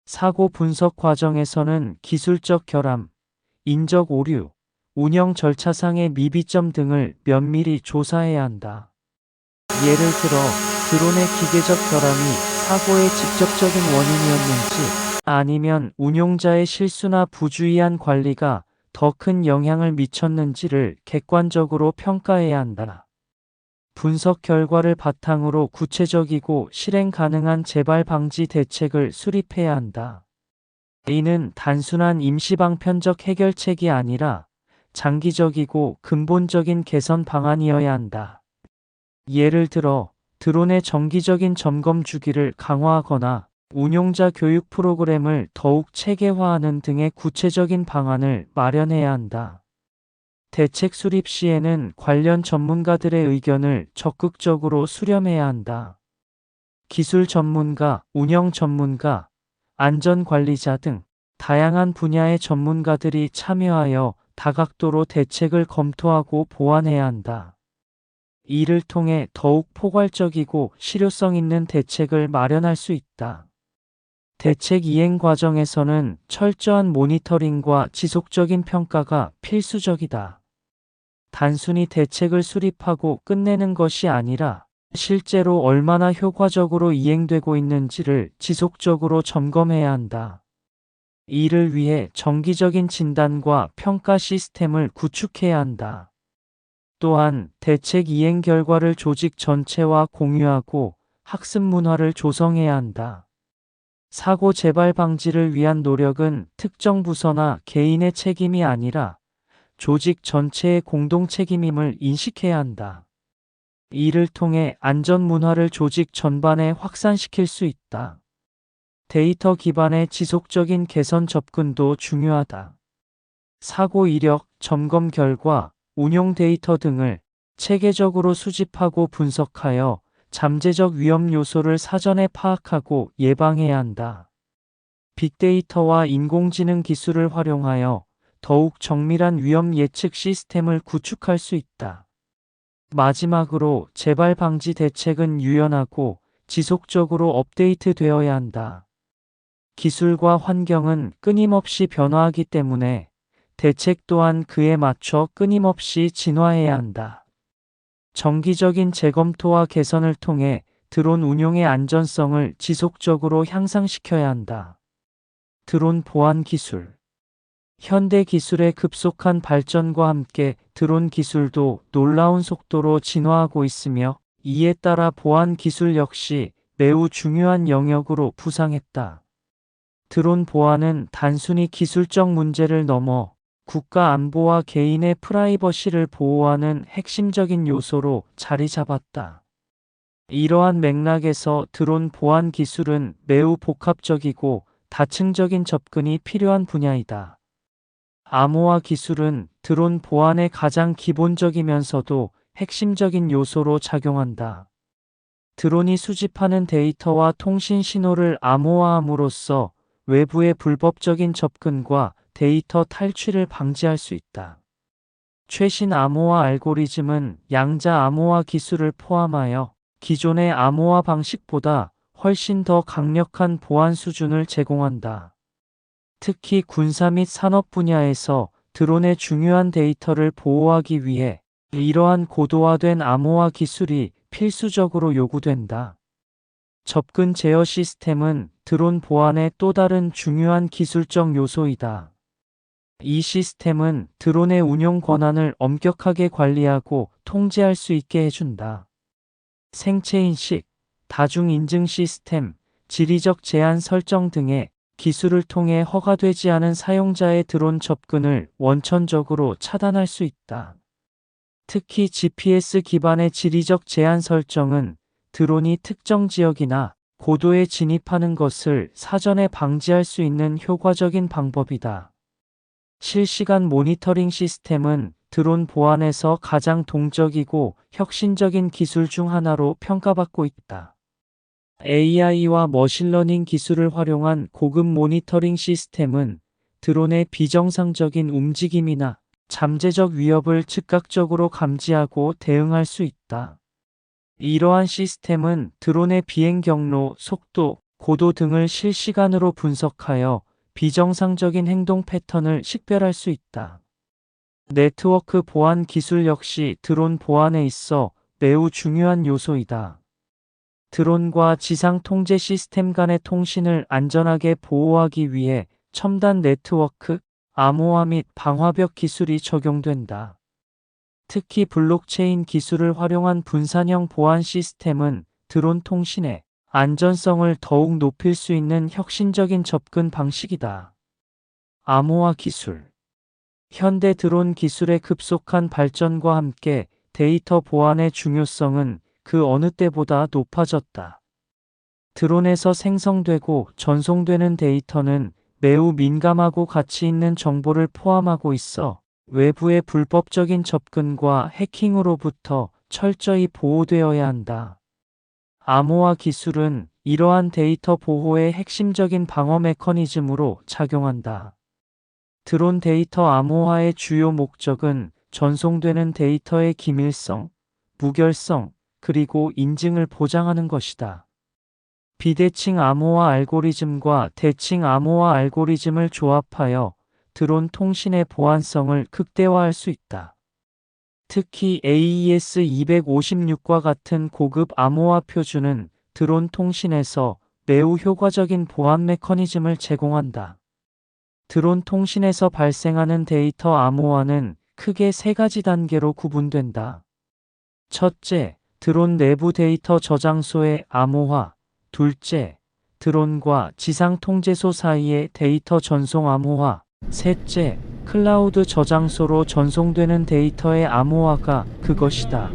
사고 분석 과정에서는 기술적 결함, 인적 오류, 운영 절차상의 미비점 등을 면밀히 조사해야 한다. 예를 들어 드론의 기계적 결함이 사고의 직접적인 원인이었는지 아니면 운용자의 실수나 부주의한 관리가 더 큰 영향을 미쳤는지를 객관적으로 평가해야 한다. 분석 결과를 바탕으로 구체적이고 실행 가능한 재발 방지 대책을 수립해야 한다. 이는 단순한 임시방편적 해결책이 아니라 장기적이고 근본적인 개선 방안이어야 한다. 예를 들어 드론의 정기적인 점검 주기를 강화하거나 운용자 교육 프로그램을 더욱 체계화하는 등의 구체적인 방안을 마련해야 한다. 대책 수립 시에는 관련 전문가들의 의견을 적극적으로 수렴해야 한다. 기술 전문가, 운영 전문가, 안전관리자 등 다양한 분야의 전문가들이 참여하여 다각도로 대책을 검토하고 보완해야 한다. 이를 통해 더욱 포괄적이고 실효성 있는 대책을 마련할 수 있다. 대책 이행 과정에서는 철저한 모니터링과 지속적인 평가가 필수적이다. 단순히 대책을 수립하고 끝내는 것이 아니라 실제로 얼마나 효과적으로 이행되고 있는지를 지속적으로 점검해야 한다. 이를 위해 정기적인 진단과 평가 시스템을 구축해야 한다. 또한 대책 이행 결과를 조직 전체와 공유하고 학습 문화를 조성해야 한다. 사고 재발 방지를 위한 노력은 특정 부서나 개인의 책임이 아니라 조직 전체의 공동 책임임을 인식해야 한다. 이를 통해 안전 문화를 조직 전반에 확산시킬 수 있다. 데이터 기반의 지속적인 개선 접근도 중요하다. 사고 이력, 점검 결과, 운용 데이터 등을 체계적으로 수집하고 분석하여 잠재적 위험 요소를 사전에 파악하고 예방해야 한다. 빅데이터와 인공지능 기술을 활용하여 더욱 정밀한 위험 예측 시스템을 구축할 수 있다. 마지막으로 재발 방지 대책은 유연하고 지속적으로 업데이트 되어야 한다. 기술과 환경은 끊임없이 변화하기 때문에 대책 또한 그에 맞춰 끊임없이 진화해야 한다. 정기적인 재검토와 개선을 통해 드론 운용의 안전성을 지속적으로 향상시켜야 한다. 드론 보안 기술. 현대 기술의 급속한 발전과 함께 드론 기술도 놀라운 속도로 진화하고 있으며 이에 따라 보안 기술 역시 매우 중요한 영역으로 부상했다. 드론 보안은 단순히 기술적 문제를 넘어 국가 안보와 개인의 프라이버시를 보호하는 핵심적인 요소로 자리 잡았다. 이러한 맥락에서 드론 보안 기술은 매우 복합적이고 다층적인 접근이 필요한 분야이다. 암호화 기술은 드론 보안의 가장 기본적이면서도 핵심적인 요소로 작용한다. 드론이 수집하는 데이터와 통신 신호를 암호화함으로써 외부의 불법적인 접근과 데이터 탈취를 방지할 수 있다. 최신 암호화 알고리즘은 양자 암호화 기술을 포함하여 기존의 암호화 방식보다 훨씬 더 강력한 보안 수준을 제공한다. 특히 군사 및 산업 분야에서 드론의 중요한 데이터를 보호하기 위해 이러한 고도화된 암호화 기술이 필수적으로 요구된다. 접근 제어 시스템은 드론 보안의 또 다른 중요한 기술적 요소이다. 이 시스템은 드론의 운용 권한을 엄격하게 관리하고 통제할 수 있게 해준다. 생체인식, 다중인증 시스템, 지리적 제한 설정 등의 기술을 통해 허가되지 않은 사용자의 드론 접근을 원천적으로 차단할 수 있다. 특히 GPS 기반의 지리적 제한 설정은 드론이 특정 지역이나 고도에 진입하는 것을 사전에 방지할 수 있는 효과적인 방법이다. 실시간 모니터링 시스템은 드론 보안에서 가장 동적이고 혁신적인 기술 중 하나로 평가받고 있다. AI와 머신러닝 기술을 활용한 고급 모니터링 시스템은 드론의 비정상적인 움직임이나 잠재적 위협을 즉각적으로 감지하고 대응할 수 있다. 이러한 시스템은 드론의 비행 경로, 속도, 고도 등을 실시간으로 분석하여 비정상적인 행동 패턴을 식별할 수 있다. 네트워크 보안 기술 역시 드론 보안에 있어 매우 중요한 요소이다. 드론과 지상 통제 시스템 간의 통신을 안전하게 보호하기 위해 첨단 네트워크, 암호화 및 방화벽 기술이 적용된다. 특히 블록체인 기술을 활용한 분산형 보안 시스템은 드론 통신의 안전성을 더욱 높일 수 있는 혁신적인 접근 방식이다. 암호화 기술. 현대 드론 기술의 급속한 발전과 함께 데이터 보안의 중요성은 그 어느 때보다 높아졌다. 드론에서 생성되고 전송되는 데이터는 매우 민감하고 가치 있는 정보를 포함하고 있어 외부의 불법적인 접근과 해킹으로부터 철저히 보호되어야 한다. 암호화 기술은 이러한 데이터 보호의 핵심적인 방어 메커니즘으로 작용한다. 드론 데이터 암호화의 주요 목적은 전송되는 데이터의 기밀성, 무결성, 그리고 인증을 보장하는 것이다. 비대칭 암호화 알고리즘과 대칭 암호화 알고리즘을 조합하여 드론 통신의 보안성을 극대화할 수 있다. 특히 AES-256과 같은 고급 암호화 표준은 드론 통신에서 매우 효과적인 보안 메커니즘을 제공한다. 드론 통신에서 발생하는 데이터 암호화는 크게 세 가지 단계로 구분된다. 첫째, 드론 내부 데이터 저장소의 암호화. 둘째, 드론과 지상 통제소 사이의 데이터 전송 암호화. 셋째, 클라우드 저장소로 전송되는 데이터의 암호화가 그것이다.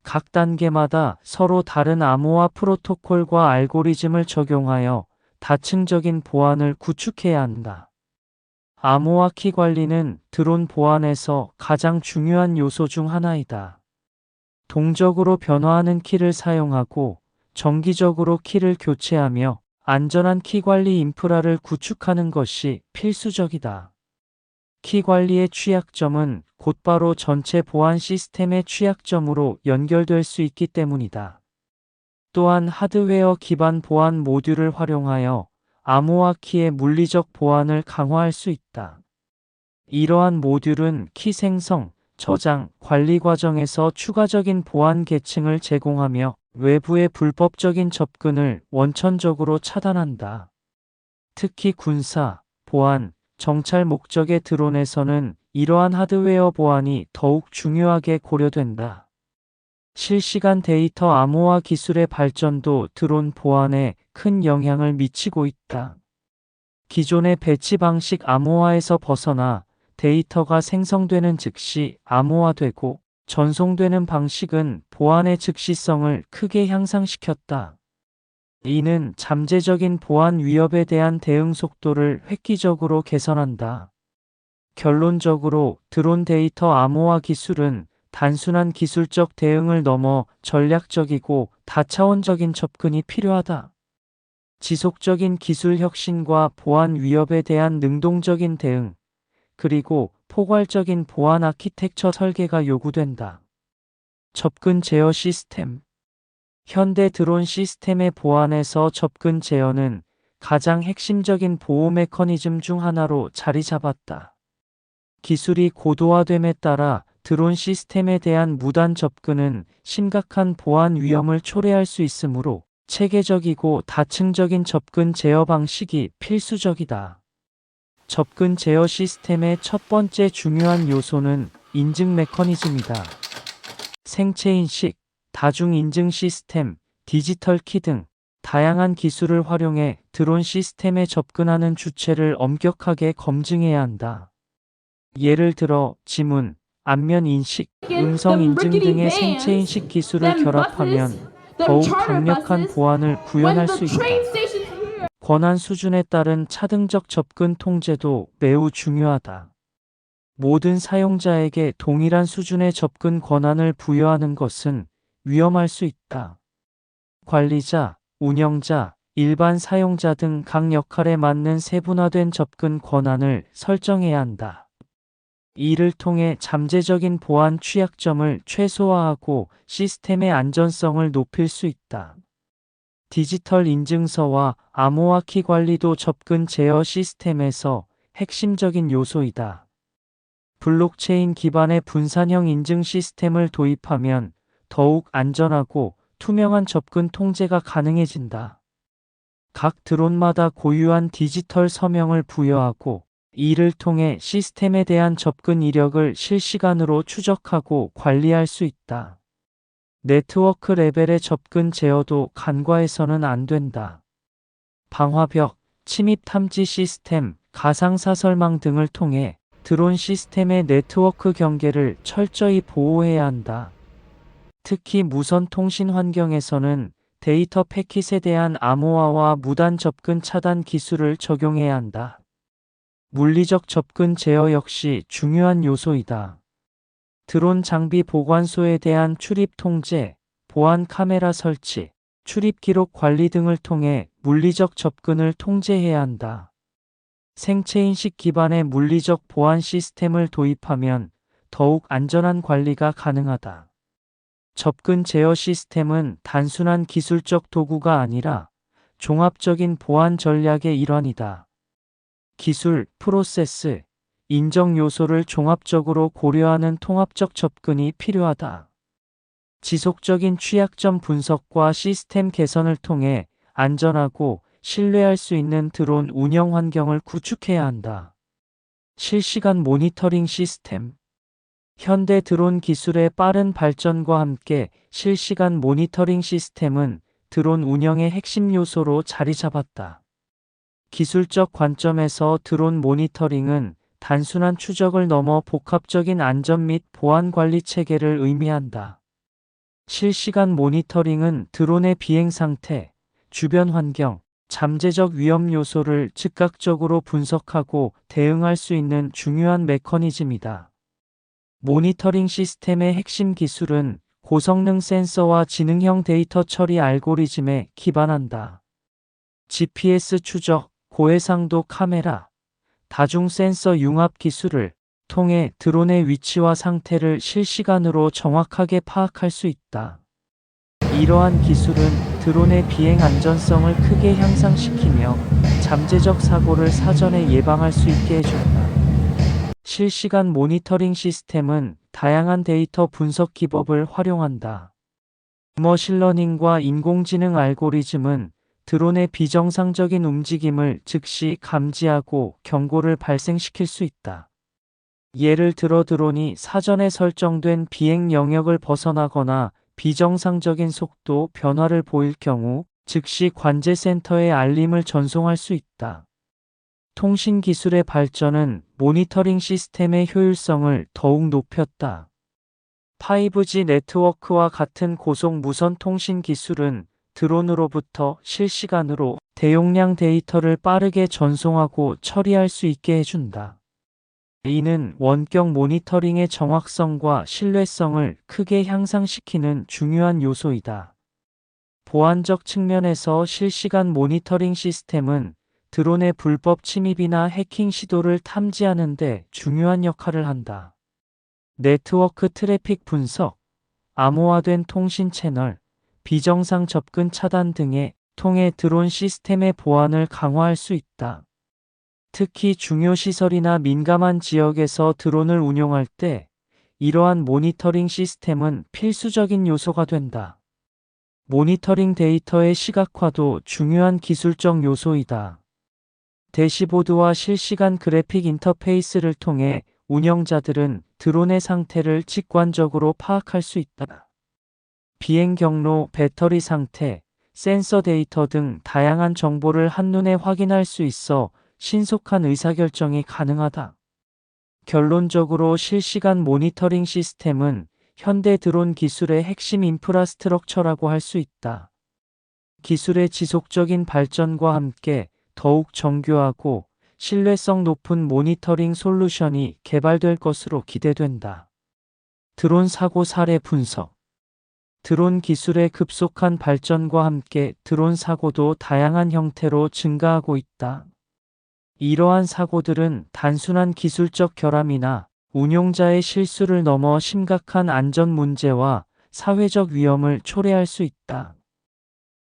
각 단계마다 서로 다른 암호화 프로토콜과 알고리즘을 적용하여 다층적인 보안을 구축해야 한다. 암호화 키 관리는 드론 보안에서 가장 중요한 요소 중 하나이다. 동적으로 변화하는 키를 사용하고 정기적으로 키를 교체하며 안전한 키 관리 인프라를 구축하는 것이 필수적이다. 키 관리의 취약점은 곧바로 전체 보안 시스템의 취약점으로 연결될 수 있기 때문이다. 또한 하드웨어 기반 보안 모듈을 활용하여 암호화 키의 물리적 보안을 강화할 수 있다. 이러한 모듈은 키 생성, 저장, 관리 과정에서 추가적인 보안 계층을 제공하며 외부의 불법적인 접근을 원천적으로 차단한다. 특히 군사, 보안, 정찰 목적의 드론에서는 이러한 하드웨어 보안이 더욱 중요하게 고려된다. 실시간 데이터 암호화 기술의 발전도 드론 보안에 큰 영향을 미치고 있다. 기존의 배치 방식 암호화에서 벗어나 데이터가 생성되는 즉시 암호화되고 전송되는 방식은 보안의 즉시성을 크게 향상시켰다. 이는 잠재적인 보안 위협에 대한 대응 속도를 획기적으로 개선한다. 결론적으로 드론 데이터 암호화 기술은 단순한 기술적 대응을 넘어 전략적이고 다차원적인 접근이 필요하다. 지속적인 기술 혁신과 보안 위협에 대한 능동적인 대응, 그리고 포괄적인 보안 아키텍처 설계가 요구된다. 접근 제어 시스템. 현대 드론 시스템의 보안에서 접근 제어는 가장 핵심적인 보호 메커니즘 중 하나로 자리 잡았다. 기술이 고도화됨에 따라 드론 시스템에 대한 무단 접근은 심각한 보안 위험을 초래할 수 있으므로 체계적이고 다층적인 접근 제어 방식이 필수적이다. 접근 제어 시스템의 첫 번째 중요한 요소는 인증 메커니즘이다. 생체 인식, 다중 인증 시스템, 디지털 키 등 다양한 기술을 활용해 드론 시스템에 접근하는 주체를 엄격하게 검증해야 한다. 예를 들어 지문, 안면 인식, 음성 인증 등의 생체 인식 기술을 결합하면 더욱 강력한 보안을 구현할 수 있다. 권한 수준에 따른 차등적 접근 통제도 매우 중요하다. 모든 사용자에게 동일한 수준의 접근 권한을 부여하는 것은 위험할 수 있다. 관리자, 운영자, 일반 사용자 등 각 역할에 맞는 세분화된 접근 권한을 설정해야 한다. 이를 통해 잠재적인 보안 취약점을 최소화하고 시스템의 안전성을 높일 수 있다. 디지털 인증서와 암호화 키 관리도 접근 제어 시스템에서 핵심적인 요소이다. 블록체인 기반의 분산형 인증 시스템을 도입하면 더욱 안전하고 투명한 접근 통제가 가능해진다. 각 드론마다 고유한 디지털 서명을 부여하고 이를 통해 시스템에 대한 접근 이력을 실시간으로 추적하고 관리할 수 있다. 네트워크 레벨의 접근 제어도 간과해서는 안 된다. 방화벽, 침입 탐지 시스템, 가상사설망 등을 통해 드론 시스템의 네트워크 경계를 철저히 보호해야 한다. 특히 무선 통신 환경에서는 데이터 패킷에 대한 암호화와 무단 접근 차단 기술을 적용해야 한다. 물리적 접근 제어 역시 중요한 요소이다. 드론 장비 보관소에 대한 출입 통제, 보안 카메라 설치, 출입 기록 관리 등을 통해 물리적 접근을 통제해야 한다. 생체인식 기반의 물리적 보안 시스템을 도입하면 더욱 안전한 관리가 가능하다. 접근 제어 시스템은 단순한 기술적 도구가 아니라 종합적인 보안 전략의 일환이다. 기술, 프로세스, 인정 요소를 종합적으로 고려하는 통합적 접근이 필요하다. 지속적인 취약점 분석과 시스템 개선을 통해 안전하고 신뢰할 수 있는 드론 운영 환경을 구축해야 한다. 실시간 모니터링 시스템. 현대 드론 기술의 빠른 발전과 함께 실시간 모니터링 시스템은 드론 운영의 핵심 요소로 자리 잡았다. 기술적 관점에서 드론 모니터링은 단순한 추적을 넘어 복합적인 안전 및 보안 관리 체계를 의미한다. 실시간 모니터링은 드론의 비행 상태, 주변 환경, 잠재적 위험 요소를 즉각적으로 분석하고 대응할 수 있는 중요한 메커니즘이다. 모니터링 시스템의 핵심 기술은 고성능 센서와 지능형 데이터 처리 알고리즘에 기반한다. GPS 추적, 고해상도 카메라, 다중 센서 융합 기술을 통해 드론의 위치와 상태를 실시간으로 정확하게 파악할 수 있다. 이러한 기술은 드론의 비행 안전성을 크게 향상시키며 잠재적 사고를 사전에 예방할 수 있게 해준다. 실시간 모니터링 시스템은 다양한 데이터 분석 기법을 활용한다. 머신러닝과 인공지능 알고리즘은 드론의 비정상적인 움직임을 즉시 감지하고 경고를 발생시킬 수 있다. 예를 들어 드론이 사전에 설정된 비행 영역을 벗어나거나 비정상적인 속도 변화를 보일 경우 즉시 관제센터에 알림을 전송할 수 있다. 통신 기술의 발전은 모니터링 시스템의 효율성을 더욱 높였다. 5G 네트워크와 같은 고속 무선 통신 기술은 드론으로부터 실시간으로 대용량 데이터를 빠르게 전송하고 처리할 수 있게 해준다. 이는 원격 모니터링의 정확성과 신뢰성을 크게 향상시키는 중요한 요소이다. 보안적 측면에서 실시간 모니터링 시스템은 드론의 불법 침입이나 해킹 시도를 탐지하는 데 중요한 역할을 한다. 네트워크 트래픽 분석, 암호화된 통신 채널, 비정상 접근 차단 등에 통해 드론 시스템의 보안을 강화할 수 있다. 특히 중요 시설이나 민감한 지역에서 드론을 운용할 때 이러한 모니터링 시스템은 필수적인 요소가 된다. 모니터링 데이터의 시각화도 중요한 기술적 요소이다. 대시보드와 실시간 그래픽 인터페이스를 통해 운영자들은 드론의 상태를 직관적으로 파악할 수 있다. 비행 경로, 배터리 상태, 센서 데이터 등 다양한 정보를 한눈에 확인할 수 있어 신속한 의사결정이 가능하다. 결론적으로 실시간 모니터링 시스템은 현대 드론 기술의 핵심 인프라스트럭처라고 할 수 있다. 기술의 지속적인 발전과 함께 더욱 정교하고 신뢰성 높은 모니터링 솔루션이 개발될 것으로 기대된다. 드론 사고 사례 분석. 드론 기술의 급속한 발전과 함께 드론 사고도 다양한 형태로 증가하고 있다. 이러한 사고들은 단순한 기술적 결함이나 운용자의 실수를 넘어 심각한 안전 문제와 사회적 위험을 초래할 수 있다.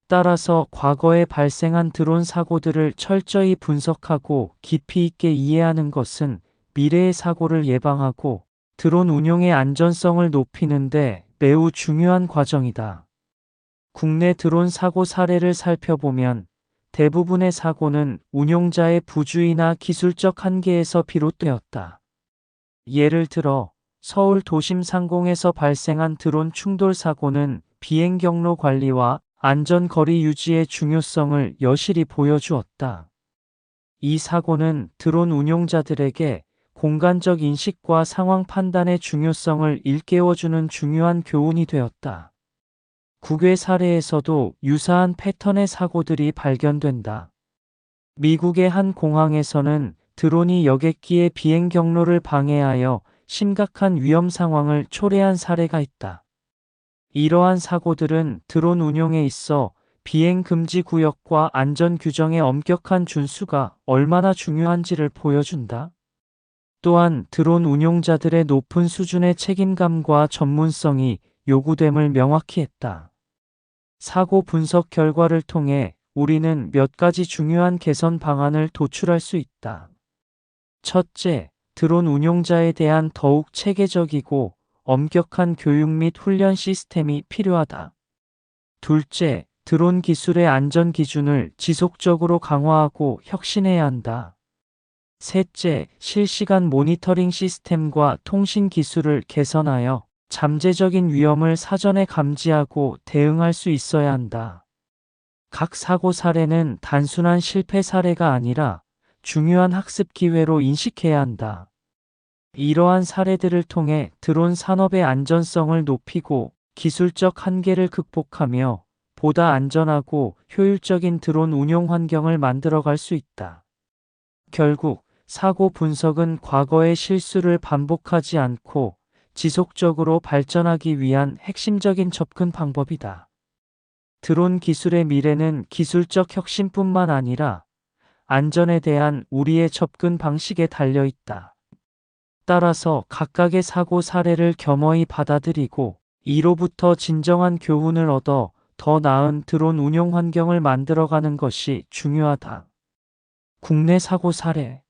따라서 과거에 발생한 드론 사고들을 철저히 분석하고 깊이 있게 이해하는 것은 미래의 사고를 예방하고 드론 운용의 안전성을 높이는 데 매우 중요한 과정이다. 국내 드론 사고 사례를 살펴보면 대부분의 사고는 운용자의 부주의나 기술적 한계에서 비롯되었다. 예를 들어 서울 도심 상공에서 발생한 드론 충돌 사고는 비행 경로 관리와 안전 거리 유지의 중요성을 여실히 보여주었다. 이 사고는 드론 운용자들에게 공간적 인식과 상황 판단의 중요성을 일깨워주는 중요한 교훈이 되었다. 국외 사례에서도 유사한 패턴의 사고들이 발견된다. 미국의 한 공항에서는 드론이 여객기의 비행 경로를 방해하여 심각한 위험 상황을 초래한 사례가 있다. 이러한 사고들은 드론 운용에 있어 비행 금지 구역과 안전 규정의 엄격한 준수가 얼마나 중요한지를 보여준다. 또한 드론 운용자들의 높은 수준의 책임감과 전문성이 요구됨을 명확히 했다. 사고 분석 결과를 통해 우리는 몇 가지 중요한 개선 방안을 도출할 수 있다. 첫째, 드론 운용자에 대한 더욱 체계적이고 엄격한 교육 및 훈련 시스템이 필요하다. 둘째, 드론 기술의 안전 기준을 지속적으로 강화하고 혁신해야 한다. 셋째, 실시간 모니터링 시스템과 통신 기술을 개선하여 잠재적인 위험을 사전에 감지하고 대응할 수 있어야 한다. 각 사고 사례는 단순한 실패 사례가 아니라 중요한 학습 기회로 인식해야 한다. 이러한 사례들을 통해 드론 산업의 안전성을 높이고 기술적 한계를 극복하며 보다 안전하고 효율적인 드론 운용 환경을 만들어갈 수 있다. 결국 사고 분석은 과거의 실수를 반복하지 않고 지속적으로 발전하기 위한 핵심적인 접근 방법이다. 드론 기술의 미래는 기술적 혁신뿐만 아니라 안전에 대한 우리의 접근 방식에 달려 있다. 따라서 각각의 사고 사례를 겸허히 받아들이고 이로부터 진정한 교훈을 얻어 더 나은 드론 운용 환경을 만들어가는 것이 중요하다. 국내 사고 사례.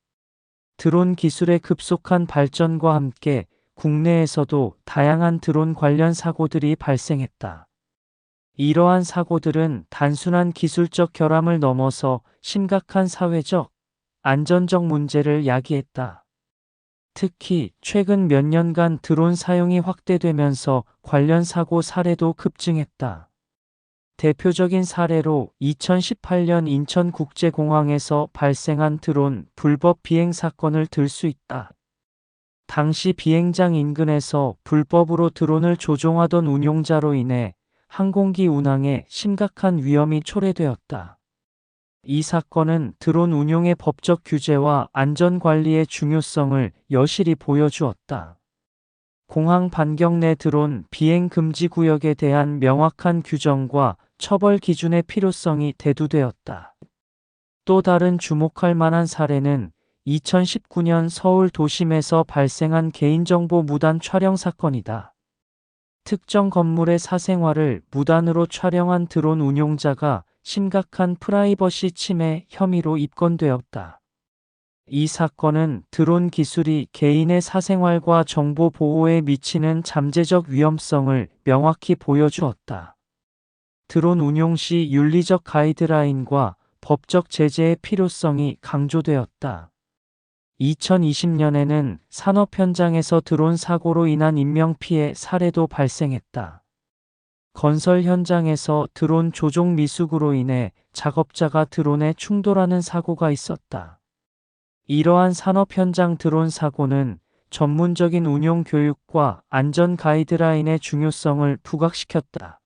드론 기술의 급속한 발전과 함께 국내에서도 다양한 드론 관련 사고들이 발생했다. 이러한 사고들은 단순한 기술적 결함을 넘어서 심각한 사회적, 안전적 문제를 야기했다. 특히 최근 몇 년간 드론 사용이 확대되면서 관련 사고 사례도 급증했다. 대표적인 사례로 2018년 인천국제공항에서 발생한 드론 불법 비행 사건을 들 수 있다. 당시 비행장 인근에서 불법으로 드론을 조종하던 운용자로 인해 항공기 운항에 심각한 위험이 초래되었다. 이 사건은 드론 운용의 법적 규제와 안전관리의 중요성을 여실히 보여주었다. 공항 반경 내 드론 비행 금지 구역에 대한 명확한 규정과 처벌 기준의 필요성이 대두되었다. 또 다른 주목할 만한 사례는 2019년 서울 도심에서 발생한 개인정보 무단 촬영 사건이다. 특정 건물의 사생활을 무단으로 촬영한 드론 운용자가 심각한 프라이버시 침해 혐의로 입건되었다. 이 사건은 드론 기술이 개인의 사생활과 정보 보호에 미치는 잠재적 위험성을 명확히 보여주었다. 드론 운용 시 윤리적 가이드라인과 법적 제재의 필요성이 강조되었다. 2020년에는 산업 현장에서 드론 사고로 인한 인명피해 사례도 발생했다. 건설 현장에서 드론 조종 미숙으로 인해 작업자가 드론에 충돌하는 사고가 있었다. 이러한 산업 현장 드론 사고는 전문적인 운용 교육과 안전 가이드라인의 중요성을 부각시켰다.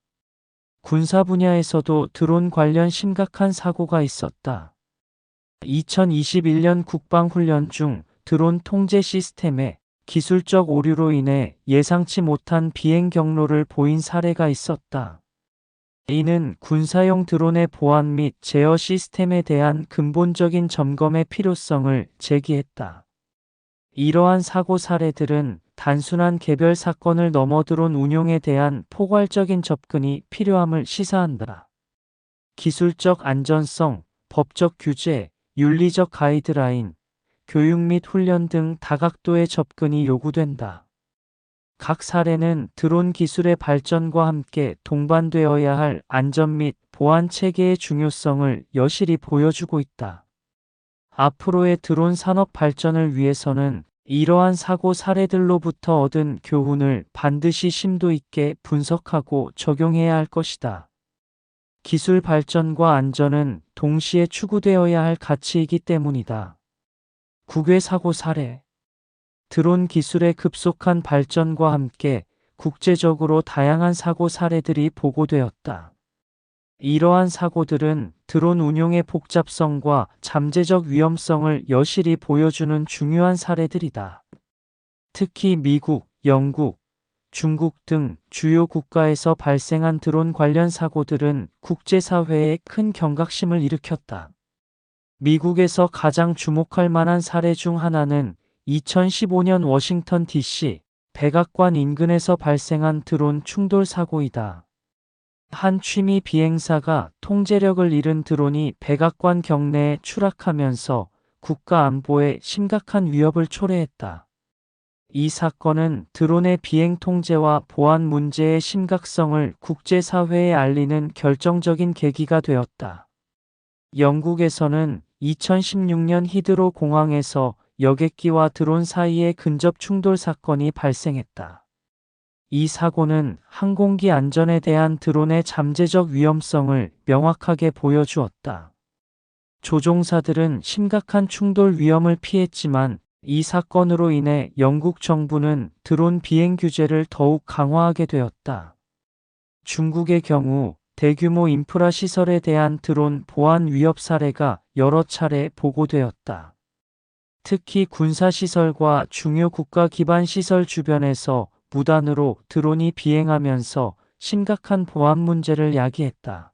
군사 분야에서도 드론 관련 심각한 사고가 있었다. 2021년 국방훈련 중 드론 통제 시스템의 기술적 오류로 인해 예상치 못한 비행 경로를 보인 사례가 있었다. 이는 군사용 드론의 보안 및 제어 시스템에 대한 근본적인 점검의 필요성을 제기했다. 이러한 사고 사례들은 단순한 개별 사건을 넘어 드론 운용에 대한 포괄적인 접근이 필요함을 시사한다. 기술적 안전성, 법적 규제, 윤리적 가이드라인, 교육 및 훈련 등 다각도의 접근이 요구된다. 각 사례는 드론 기술의 발전과 함께 동반되어야 할 안전 및 보안 체계의 중요성을 여실히 보여주고 있다. 앞으로의 드론 산업 발전을 위해서는 이러한 사고 사례들로부터 얻은 교훈을 반드시 심도 있게 분석하고 적용해야 할 것이다. 기술 발전과 안전은 동시에 추구되어야 할 가치이기 때문이다. 국외 사고 사례. 드론 기술의 급속한 발전과 함께 국제적으로 다양한 사고 사례들이 보고되었다. 이러한 사고들은 드론 운용의 복잡성과 잠재적 위험성을 여실히 보여주는 중요한 사례들이다. 특히 미국, 영국, 중국 등 주요 국가에서 발생한 드론 관련 사고들은 국제사회에 큰 경각심을 일으켰다. 미국에서 가장 주목할 만한 사례 중 하나는 2015년 워싱턴 DC 백악관 인근에서 발생한 드론 충돌 사고이다. 한 취미 비행사가 통제력을 잃은 드론이 백악관 경내에 추락하면서 국가 안보에 심각한 위협을 초래했다. 이 사건은 드론의 비행 통제와 보안 문제의 심각성을 국제사회에 알리는 결정적인 계기가 되었다. 영국에서는 2016년 히드로 공항에서 여객기와 드론 사이의 근접 충돌 사건이 발생했다. 이 사고는 항공기 안전에 대한 드론의 잠재적 위험성을 명확하게 보여주었다. 조종사들은 심각한 충돌 위험을 피했지만 이 사건으로 인해 영국 정부는 드론 비행 규제를 더욱 강화하게 되었다. 중국의 경우 대규모 인프라 시설에 대한 드론 보안 위협 사례가 여러 차례 보고되었다. 특히 군사시설과 중요 국가 기반 시설 주변에서 무단으로 드론이 비행하면서 심각한 보안 문제를 야기했다.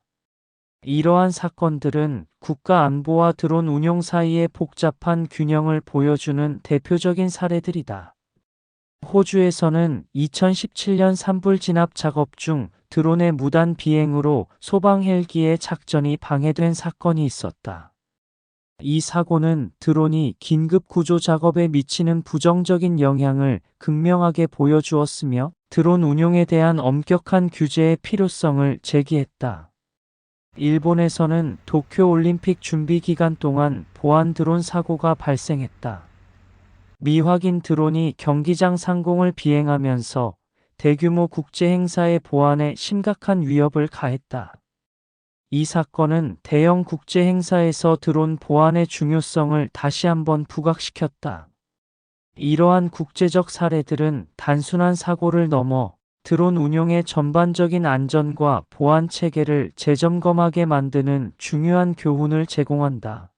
이러한 사건들은 국가 안보와 드론 운용 사이의 복잡한 균형을 보여주는 대표적인 사례들이다. 호주에서는 2017년 산불 진압 작업 중 드론의 무단 비행으로 소방 헬기의 작전이 방해된 사건이 있었다. 이 사고는 드론이 긴급 구조 작업에 미치는 부정적인 영향을 극명하게 보여주었으며 드론 운용에 대한 엄격한 규제의 필요성을 제기했다. 일본에서는 도쿄 올림픽 준비 기간 동안 보안 드론 사고가 발생했다. 미확인 드론이 경기장 상공을 비행하면서 대규모 국제 행사의 보안에 심각한 위협을 가했다. 이 사건은 대형 국제 행사에서 드론 보안의 중요성을 다시 한번 부각시켰다. 이러한 국제적 사례들은 단순한 사고를 넘어 드론 운용의 전반적인 안전과 보안 체계를 재점검하게 만드는 중요한 교훈을 제공한다.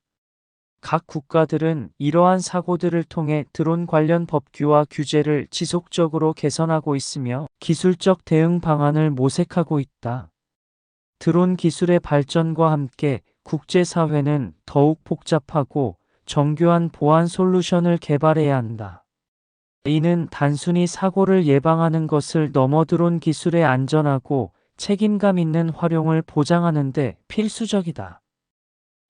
각 국가들은 이러한 사고들을 통해 드론 관련 법규와 규제를 지속적으로 개선하고 있으며 기술적 대응 방안을 모색하고 있다. 드론 기술의 발전과 함께 국제사회는 더욱 복잡하고 정교한 보안 솔루션을 개발해야 한다. 이는 단순히 사고를 예방하는 것을 넘어 드론 기술의 안전하고 책임감 있는 활용을 보장하는 데 필수적이다.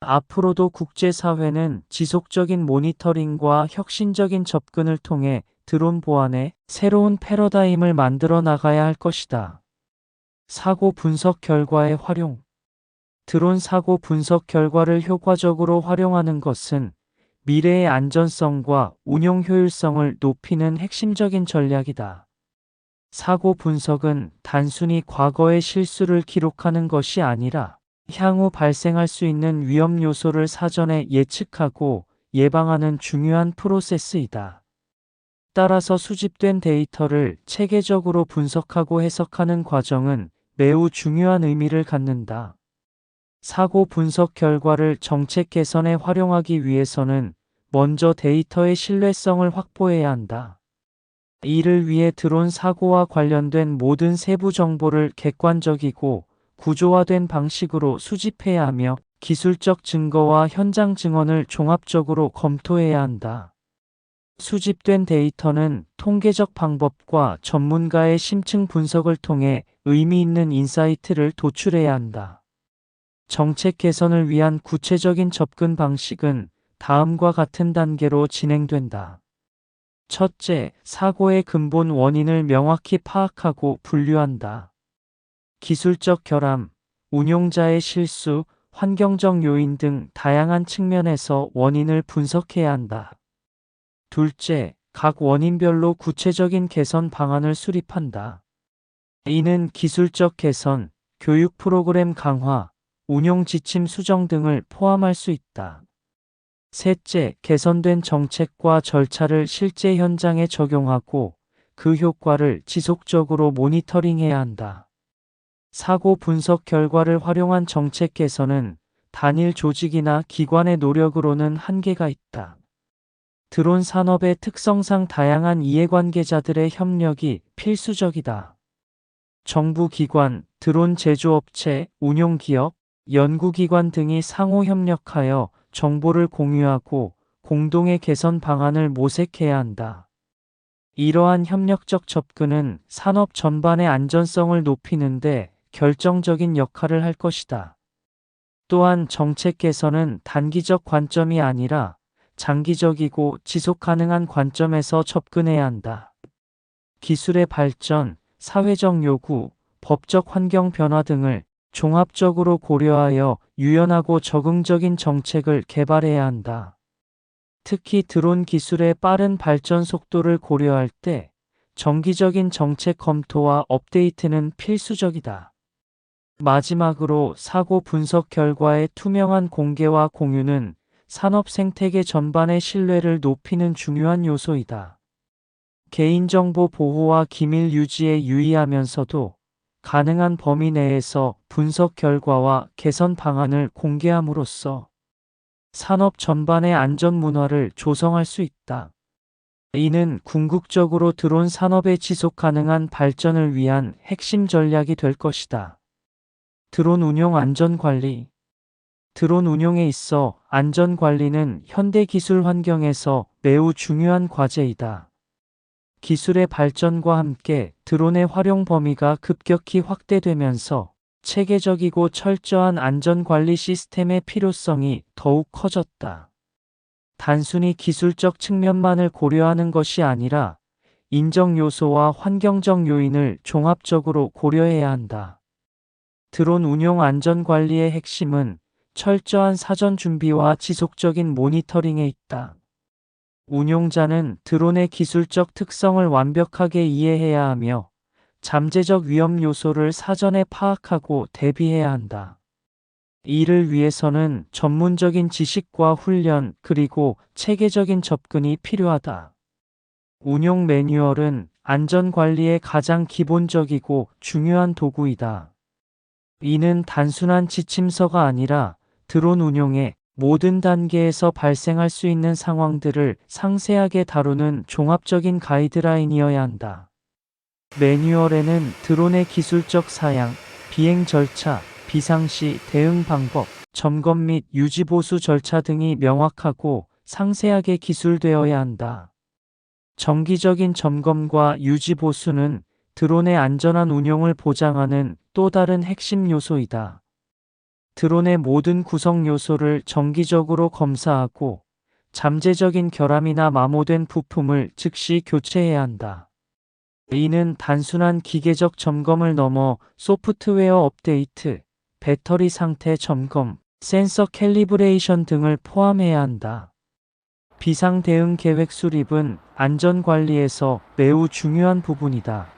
앞으로도 국제사회는 지속적인 모니터링과 혁신적인 접근을 통해 드론 보안의 새로운 패러다임을 만들어 나가야 할 것이다. 사고 분석 결과의 활용. 드론 사고 분석 결과를 효과적으로 활용하는 것은 미래의 안전성과 운용 효율성을 높이는 핵심적인 전략이다. 사고 분석은 단순히 과거의 실수를 기록하는 것이 아니라 향후 발생할 수 있는 위험 요소를 사전에 예측하고 예방하는 중요한 프로세스이다. 따라서 수집된 데이터를 체계적으로 분석하고 해석하는 과정은 매우 중요한 의미를 갖는다. 사고 분석 결과를 정책 개선에 활용하기 위해서는 먼저 데이터의 신뢰성을 확보해야 한다. 이를 위해 드론 사고와 관련된 모든 세부 정보를 객관적이고 구조화된 방식으로 수집해야 하며 기술적 증거와 현장 증언을 종합적으로 검토해야 한다. 수집된 데이터는 통계적 방법과 전문가의 심층 분석을 통해 의미 있는 인사이트를 도출해야 한다. 정책 개선을 위한 구체적인 접근 방식은 다음과 같은 단계로 진행된다. 첫째, 사고의 근본 원인을 명확히 파악하고 분류한다. 기술적 결함, 운용자의 실수, 환경적 요인 등 다양한 측면에서 원인을 분석해야 한다. 둘째, 각 원인별로 구체적인 개선 방안을 수립한다. 이는 기술적 개선, 교육 프로그램 강화, 운용 지침 수정 등을 포함할 수 있다. 셋째, 개선된 정책과 절차를 실제 현장에 적용하고 그 효과를 지속적으로 모니터링해야 한다. 사고 분석 결과를 활용한 정책 개선은 단일 조직이나 기관의 노력으로는 한계가 있다. 드론 산업의 특성상 다양한 이해관계자들의 협력이 필수적이다. 정부기관, 드론 제조업체, 운용기업, 연구기관 등이 상호 협력하여 정보를 공유하고 공동의 개선 방안을 모색해야 한다. 이러한 협력적 접근은 산업 전반의 안전성을 높이는 데 결정적인 역할을 할 것이다. 또한 정책 개선은 단기적 관점이 아니라 장기적이고 지속 가능한 관점에서 접근해야 한다. 기술의 발전, 사회적 요구, 법적 환경 변화 등을 종합적으로 고려하여 유연하고 적응적인 정책을 개발해야 한다. 특히 드론 기술의 빠른 발전 속도를 고려할 때 정기적인 정책 검토와 업데이트는 필수적이다. 마지막으로 사고 분석 결과의 투명한 공개와 공유는 산업 생태계 전반의 신뢰를 높이는 중요한 요소이다. 개인정보 보호와 기밀 유지에 유의하면서도 가능한 범위 내에서 분석 결과와 개선 방안을 공개함으로써 산업 전반의 안전 문화를 조성할 수 있다. 이는 궁극적으로 드론 산업의 지속 가능한 발전을 위한 핵심 전략이 될 것이다. 드론 운용 안전 관리. 드론 운용에 있어 안전 관리는 현대 기술 환경에서 매우 중요한 과제이다. 기술의 발전과 함께 드론의 활용 범위가 급격히 확대되면서 체계적이고 철저한 안전 관리 시스템의 필요성이 더욱 커졌다. 단순히 기술적 측면만을 고려하는 것이 아니라 인적 요소와 환경적 요인을 종합적으로 고려해야 한다. 드론 운용 안전 관리의 핵심은 철저한 사전 준비와 지속적인 모니터링에 있다. 운용자는 드론의 기술적 특성을 완벽하게 이해해야 하며 잠재적 위험 요소를 사전에 파악하고 대비해야 한다. 이를 위해서는 전문적인 지식과 훈련 그리고 체계적인 접근이 필요하다. 운용 매뉴얼은 안전 관리의 가장 기본적이고 중요한 도구이다. 이는 단순한 지침서가 아니라 드론 운용의 모든 단계에서 발생할 수 있는 상황들을 상세하게 다루는 종합적인 가이드라인이어야 한다. 매뉴얼에는 드론의 기술적 사양, 비행 절차, 비상시 대응 방법, 점검 및 유지 보수 절차 등이 명확하고 상세하게 기술되어야 한다. 정기적인 점검과 유지 보수는 드론의 안전한 운용을 보장하는 또 다른 핵심 요소이다. 드론의 모든 구성 요소를 정기적으로 검사하고 잠재적인 결함이나 마모된 부품을 즉시 교체해야 한다. 이는 단순한 기계적 점검을 넘어 소프트웨어 업데이트, 배터리 상태 점검, 센서 캘리브레이션 등을 포함해야 한다. 비상 대응 계획 수립은 안전 관리에서 매우 중요한 부분이다.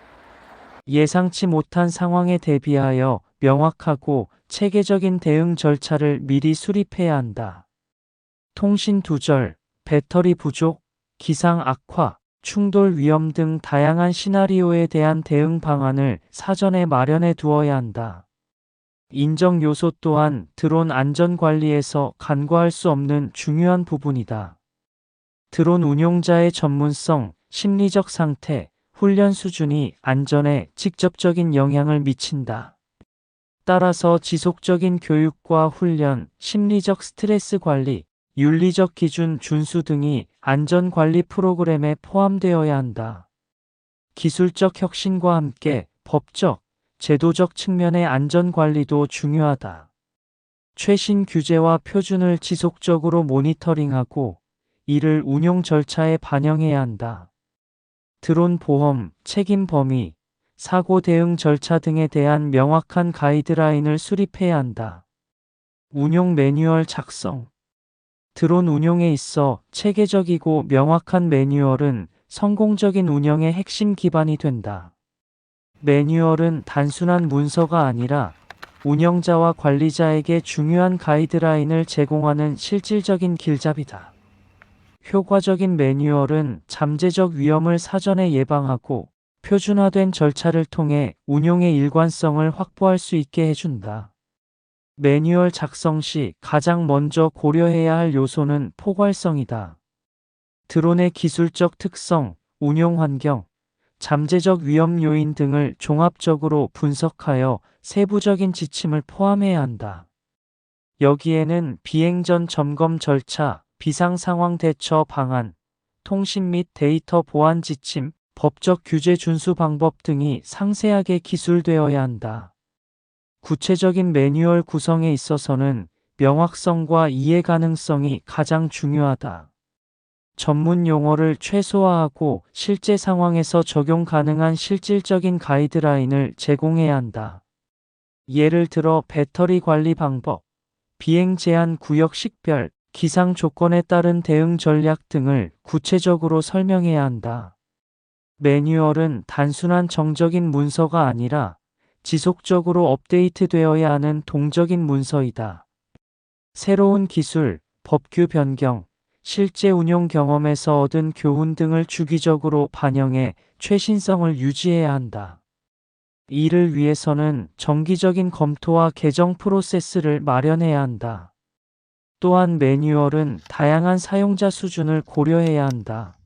예상치 못한 상황에 대비하여 명확하고 체계적인 대응 절차를 미리 수립해야 한다. 통신 두절, 배터리 부족, 기상 악화, 충돌 위험 등 다양한 시나리오에 대한 대응 방안을 사전에 마련해 두어야 한다. 인적 요소 또한 드론 안전 관리에서 간과할 수 없는 중요한 부분이다. 드론 운용자의 전문성, 심리적 상태, 훈련 수준이 안전에 직접적인 영향을 미친다. 따라서 지속적인 교육과 훈련, 심리적 스트레스 관리, 윤리적 기준 준수 등이 안전관리 프로그램에 포함되어야 한다. 기술적 혁신과 함께 법적, 제도적 측면의 안전관리도 중요하다. 최신 규제와 표준을 지속적으로 모니터링하고 이를 운용 절차에 반영해야 한다. 드론 보험, 책임 범위, 사고 대응 절차 등에 대한 명확한 가이드라인을 수립해야 한다. 운용 매뉴얼 작성. 드론 운용에 있어 체계적이고 명확한 매뉴얼은 성공적인 운영의 핵심 기반이 된다. 매뉴얼은 단순한 문서가 아니라 운영자와 관리자에게 중요한 가이드라인을 제공하는 실질적인 길잡이다. 효과적인 매뉴얼은 잠재적 위험을 사전에 예방하고 표준화된 절차를 통해 운용의 일관성을 확보할 수 있게 해준다. 매뉴얼 작성 시 가장 먼저 고려해야 할 요소는 포괄성이다. 드론의 기술적 특성, 운용 환경, 잠재적 위험 요인 등을 종합적으로 분석하여 세부적인 지침을 포함해야 한다. 여기에는 비행 전 점검 절차, 비상 상황 대처 방안, 통신 및 데이터 보안 지침, 법적 규제 준수 방법 등이 상세하게 기술되어야 한다. 구체적인 매뉴얼 구성에 있어서는 명확성과 이해 가능성이 가장 중요하다. 전문 용어를 최소화하고 실제 상황에서 적용 가능한 실질적인 가이드라인을 제공해야 한다. 예를 들어 배터리 관리 방법, 비행 제한 구역 식별, 기상 조건에 따른 대응 전략 등을 구체적으로 설명해야 한다. 매뉴얼은 단순한 정적인 문서가 아니라 지속적으로 업데이트되어야 하는 동적인 문서이다. 새로운 기술, 법규 변경, 실제 운용 경험에서 얻은 교훈 등을 주기적으로 반영해 최신성을 유지해야 한다. 이를 위해서는 정기적인 검토와 개정 프로세스를 마련해야 한다. 또한 매뉴얼은 다양한 사용자 수준을 고려해야 한다.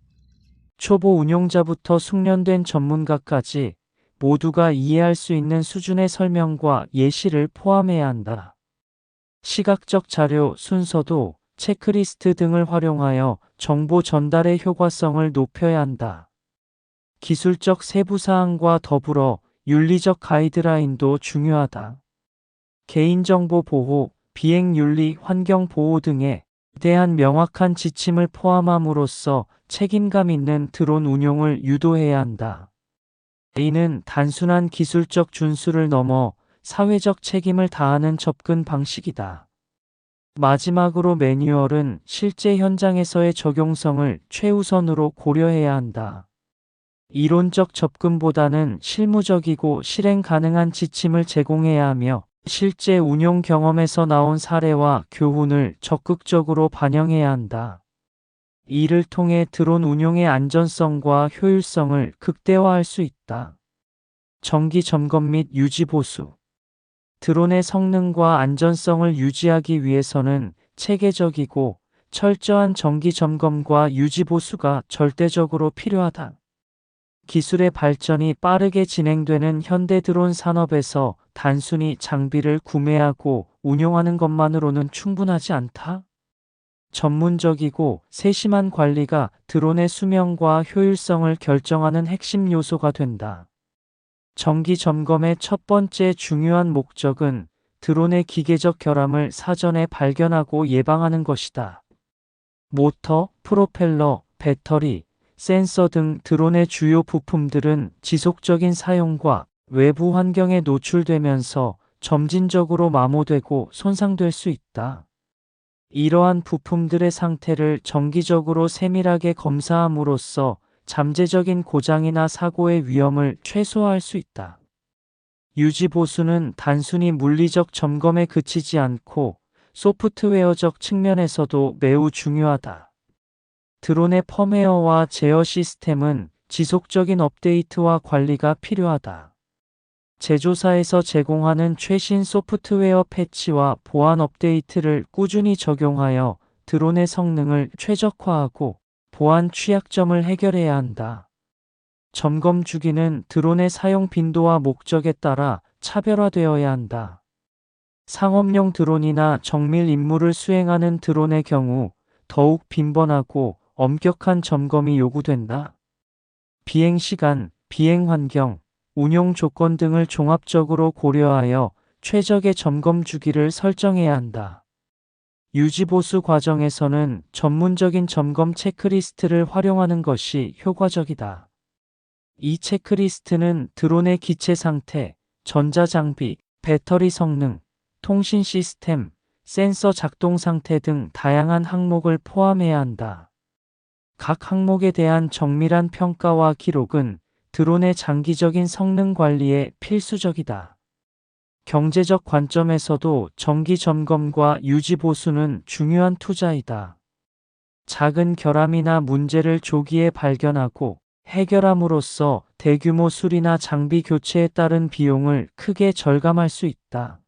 초보 운용자부터 숙련된 전문가까지 모두가 이해할 수 있는 수준의 설명과 예시를 포함해야 한다. 시각적 자료, 순서도, 체크리스트 등을 활용하여 정보 전달의 효과성을 높여야 한다. 기술적 세부사항과 더불어 윤리적 가이드라인도 중요하다. 개인정보 보호, 비행윤리, 환경보호 등에 대한 명확한 지침을 포함함으로써 책임감 있는 드론 운용을 유도해야 한다. 이는 단순한 기술적 준수를 넘어 사회적 책임을 다하는 접근 방식이다. 마지막으로 매뉴얼은 실제 현장에서의 적용성을 최우선으로 고려해야 한다. 이론적 접근보다는 실무적이고 실행 가능한 지침을 제공해야 하며 실제 운용 경험에서 나온 사례와 교훈을 적극적으로 반영해야 한다. 이를 통해 드론 운용의 안전성과 효율성을 극대화할 수 있다. 정기 점검 및 유지 보수. 드론의 성능과 안전성을 유지하기 위해서는 체계적이고 철저한 정기 점검과 유지 보수가 절대적으로 필요하다. 기술의 발전이 빠르게 진행되는 현대 드론 산업에서 단순히 장비를 구매하고 운용하는 것만으로는 충분하지 않다. 전문적이고 세심한 관리가 드론의 수명과 효율성을 결정하는 핵심 요소가 된다. 정기 점검의 첫 번째 중요한 목적은 드론의 기계적 결함을 사전에 발견하고 예방하는 것이다. 모터, 프로펠러, 배터리, 센서 등 드론의 주요 부품들은 지속적인 사용과 외부 환경에 노출되면서 점진적으로 마모되고 손상될 수 있다. 이러한 부품들의 상태를 정기적으로 세밀하게 검사함으로써 잠재적인 고장이나 사고의 위험을 최소화할 수 있다. 유지 보수는 단순히 물리적 점검에 그치지 않고 소프트웨어적 측면에서도 매우 중요하다. 드론의 펌웨어와 제어 시스템은 지속적인 업데이트와 관리가 필요하다. 제조사에서 제공하는 최신 소프트웨어 패치와 보안 업데이트를 꾸준히 적용하여 드론의 성능을 최적화하고 보안 취약점을 해결해야 한다. 점검 주기는 드론의 사용 빈도와 목적에 따라 차별화되어야 한다. 상업용 드론이나 정밀 임무를 수행하는 드론의 경우 더욱 빈번하고 엄격한 점검이 요구된다. 비행 시간, 비행 환경, 운용 조건 등을 종합적으로 고려하여 최적의 점검 주기를 설정해야 한다. 유지보수 과정에서는 전문적인 점검 체크리스트를 활용하는 것이 효과적이다. 이 체크리스트는 드론의 기체 상태, 전자장비, 배터리 성능, 통신 시스템, 센서 작동 상태 등 다양한 항목을 포함해야 한다. 각 항목에 대한 정밀한 평가와 기록은 드론의 장기적인 성능 관리에 필수적이다. 경제적 관점에서도 정기 점검과 유지 보수는 중요한 투자이다. 작은 결함이나 문제를 조기에 발견하고 해결함으로써 대규모 수리나 장비 교체에 따른 비용을 크게 절감할 수 있다.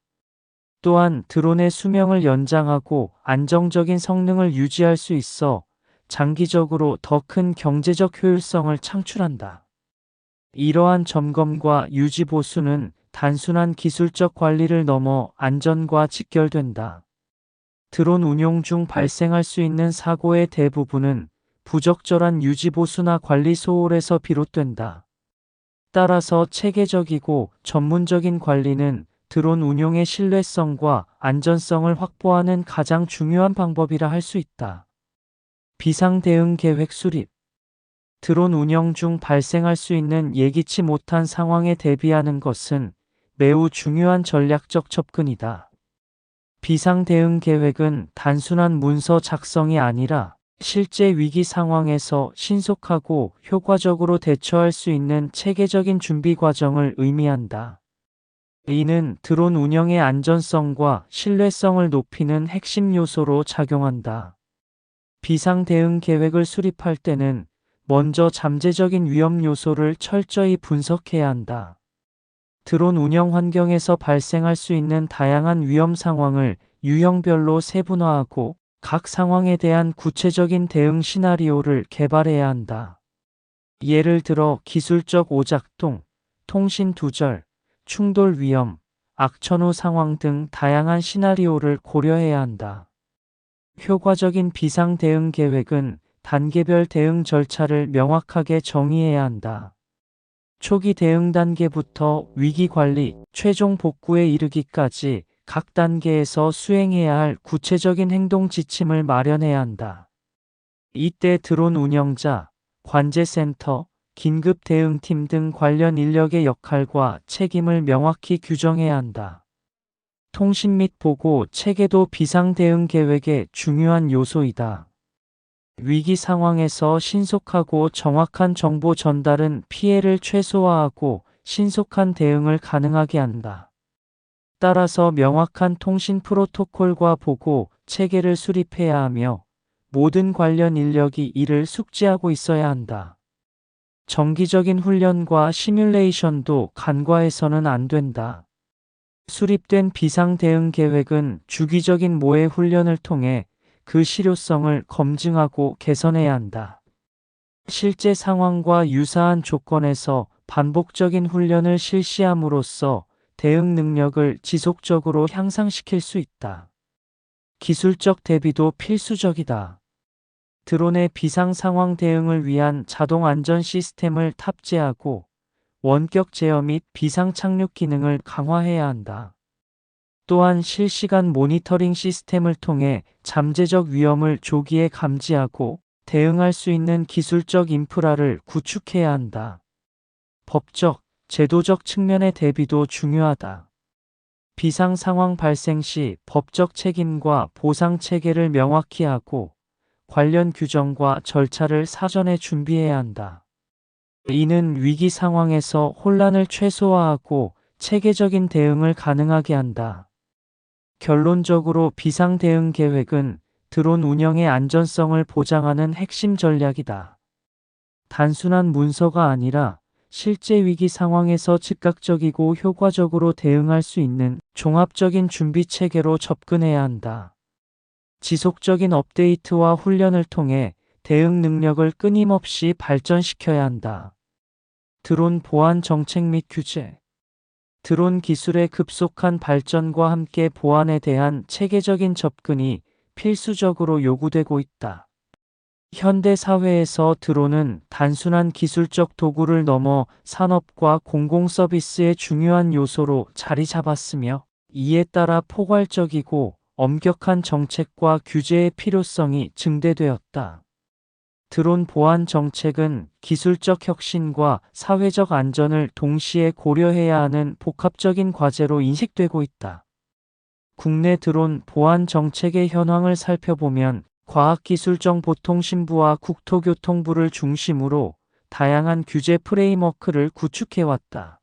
또한 드론의 수명을 연장하고 안정적인 성능을 유지할 수 있어 장기적으로 더 큰 경제적 효율성을 창출한다. 이러한 점검과 유지 보수는 단순한 기술적 관리를 넘어 안전과 직결된다. 드론 운용 중 발생할 수 있는 사고의 대부분은 부적절한 유지 보수나 관리 소홀에서 비롯된다. 따라서 체계적이고 전문적인 관리는 드론 운용의 신뢰성과 안전성을 확보하는 가장 중요한 방법이라 할 수 있다. 비상 대응 계획 수립. 드론 운영 중 발생할 수 있는 예기치 못한 상황에 대비하는 것은 매우 중요한 전략적 접근이다. 비상 대응 계획은 단순한 문서 작성이 아니라 실제 위기 상황에서 신속하고 효과적으로 대처할 수 있는 체계적인 준비 과정을 의미한다. 이는 드론 운영의 안전성과 신뢰성을 높이는 핵심 요소로 작용한다. 비상 대응 계획을 수립할 때는 먼저 잠재적인 위험 요소를 철저히 분석해야 한다. 드론 운영 환경에서 발생할 수 있는 다양한 위험 상황을 유형별로 세분화하고 각 상황에 대한 구체적인 대응 시나리오를 개발해야 한다. 예를 들어 기술적 오작동, 통신 두절, 충돌 위험, 악천후 상황 등 다양한 시나리오를 고려해야 한다. 효과적인 비상 대응 계획은 단계별 대응 절차를 명확하게 정의해야 한다. 초기 대응 단계부터 위기 관리, 최종 복구에 이르기까지 각 단계에서 수행해야 할 구체적인 행동 지침을 마련해야 한다. 이때 드론 운영자, 관제센터, 긴급 대응팀 등 관련 인력의 역할과 책임을 명확히 규정해야 한다. 통신 및 보고 체계도 비상 대응 계획의 중요한 요소이다. 위기 상황에서 신속하고 정확한 정보 전달은 피해를 최소화하고 신속한 대응을 가능하게 한다. 따라서 명확한 통신 프로토콜과 보고 체계를 수립해야 하며 모든 관련 인력이 이를 숙지하고 있어야 한다. 정기적인 훈련과 시뮬레이션도 간과해서는 안 된다. 수립된 비상 대응 계획은 주기적인 모의 훈련을 통해 그 실효성을 검증하고 개선해야 한다. 실제 상황과 유사한 조건에서 반복적인 훈련을 실시함으로써 대응 능력을 지속적으로 향상시킬 수 있다. 기술적 대비도 필수적이다. 드론의 비상 상황 대응을 위한 자동 안전 시스템을 탑재하고 원격 제어 및 비상 착륙 기능을 강화해야 한다. 또한 실시간 모니터링 시스템을 통해 잠재적 위험을 조기에 감지하고 대응할 수 있는 기술적 인프라를 구축해야 한다. 법적, 제도적 측면의 대비도 중요하다. 비상 상황 발생 시 법적 책임과 보상 체계를 명확히 하고 관련 규정과 절차를 사전에 준비해야 한다. 이는 위기 상황에서 혼란을 최소화하고 체계적인 대응을 가능하게 한다. 결론적으로 비상 대응 계획은 드론 운영의 안전성을 보장하는 핵심 전략이다. 단순한 문서가 아니라 실제 위기 상황에서 즉각적이고 효과적으로 대응할 수 있는 종합적인 준비 체계로 접근해야 한다. 지속적인 업데이트와 훈련을 통해 대응 능력을 끊임없이 발전시켜야 한다. 드론 보안 정책 및 규제. 드론 기술의 급속한 발전과 함께 보안에 대한 체계적인 접근이 필수적으로 요구되고 있다. 현대 사회에서 드론은 단순한 기술적 도구를 넘어 산업과 공공 서비스의 중요한 요소로 자리 잡았으며, 이에 따라 포괄적이고 엄격한 정책과 규제의 필요성이 증대되었다. 드론 보안 정책은 기술적 혁신과 사회적 안전을 동시에 고려해야 하는 복합적인 과제로 인식되고 있다. 국내 드론 보안 정책의 현황을 살펴보면 과학기술정보통신부와 국토교통부를 중심으로 다양한 규제 프레임워크를 구축해왔다.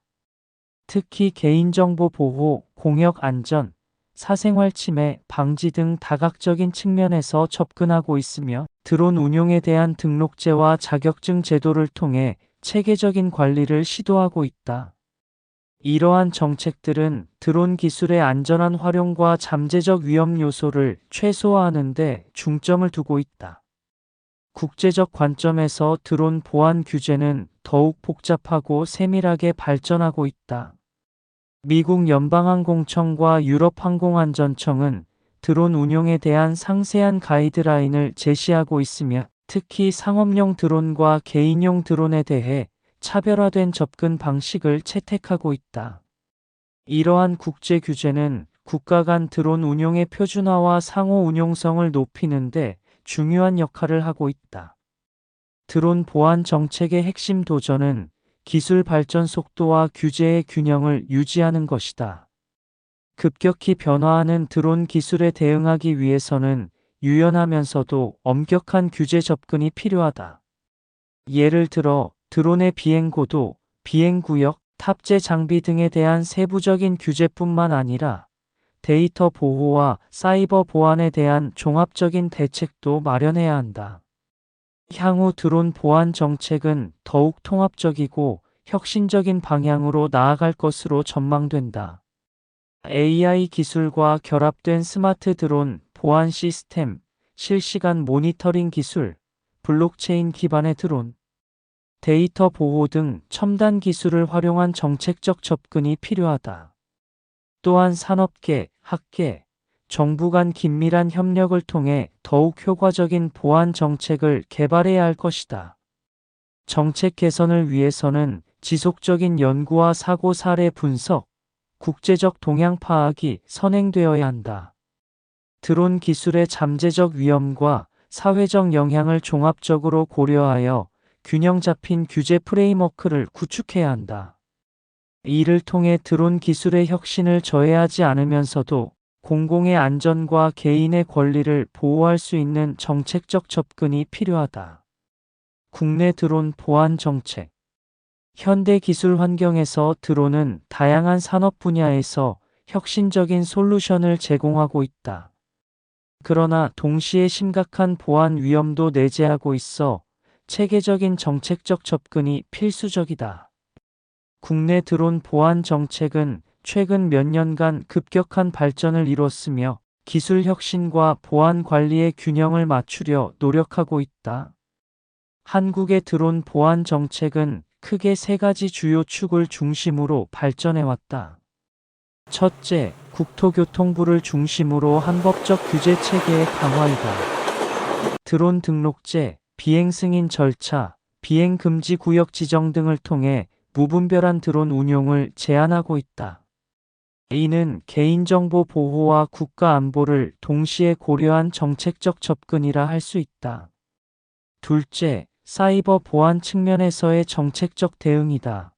특히 개인정보 보호, 공역안전, 사생활 침해 방지 등 다각적인 측면에서 접근하고 있으며, 드론 운용에 대한 등록제와 자격증 제도를 통해 체계적인 관리를 시도하고 있다. 이러한 정책들은 드론 기술의 안전한 활용과 잠재적 위험 요소를 최소화하는 데 중점을 두고 있다. 국제적 관점에서 드론 보안 규제는 더욱 복잡하고 세밀하게 발전하고 있다. 미국 연방항공청과 유럽항공안전청은 드론 운용에 대한 상세한 가이드라인을 제시하고 있으며, 특히 상업용 드론과 개인용 드론에 대해 차별화된 접근 방식을 채택하고 있다. 이러한 국제 규제는 국가 간 드론 운용의 표준화와 상호 운용성을 높이는 데 중요한 역할을 하고 있다. 드론 보안 정책의 핵심 도전은 기술 발전 속도와 규제의 균형을 유지하는 것이다. 급격히 변화하는 드론 기술에 대응하기 위해서는 유연하면서도 엄격한 규제 접근이 필요하다. 예를 들어 드론의 비행고도, 비행구역, 탑재 장비 등에 대한 세부적인 규제뿐만 아니라 데이터 보호와 사이버 보안에 대한 종합적인 대책도 마련해야 한다. 향후 드론 보안 정책은 더욱 통합적이고 혁신적인 방향으로 나아갈 것으로 전망된다. AI 기술과 결합된 스마트 드론 보안 시스템, 실시간 모니터링 기술, 블록체인 기반의 드론, 데이터 보호 등 첨단 기술을 활용한 정책적 접근이 필요하다. 또한 산업계, 학계, 정부 간 긴밀한 협력을 통해 더욱 효과적인 보안 정책을 개발해야 할 것이다. 정책 개선을 위해서는 지속적인 연구와 사고 사례 분석, 국제적 동향 파악이 선행되어야 한다. 드론 기술의 잠재적 위험과 사회적 영향을 종합적으로 고려하여 균형 잡힌 규제 프레임워크를 구축해야 한다. 이를 통해 드론 기술의 혁신을 저해하지 않으면서도 공공의 안전과 개인의 권리를 보호할 수 있는 정책적 접근이 필요하다. 국내 드론 보안 정책. 현대 기술 환경에서 드론은 다양한 산업 분야에서 혁신적인 솔루션을 제공하고 있다. 그러나 동시에 심각한 보안 위험도 내재하고 있어 체계적인 정책적 접근이 필수적이다. 국내 드론 보안 정책은 최근 몇 년간 급격한 발전을 이뤘으며 기술 혁신과 보안 관리의 균형을 맞추려 노력하고 있다. 한국의 드론 보안 정책은 크게 세 가지 주요 축을 중심으로 발전해왔다. 첫째, 국토교통부를 중심으로 항법적 규제 체계의 강화이다. 드론 등록제, 비행 승인 절차, 비행 금지 구역 지정 등을 통해 무분별한 드론 운용을 제한하고 있다. 이는 개인정보 보호와 국가 안보를 동시에 고려한 정책적 접근이라 할 수 있다. 둘째, 사이버 보안 측면에서의 정책적 대응이다.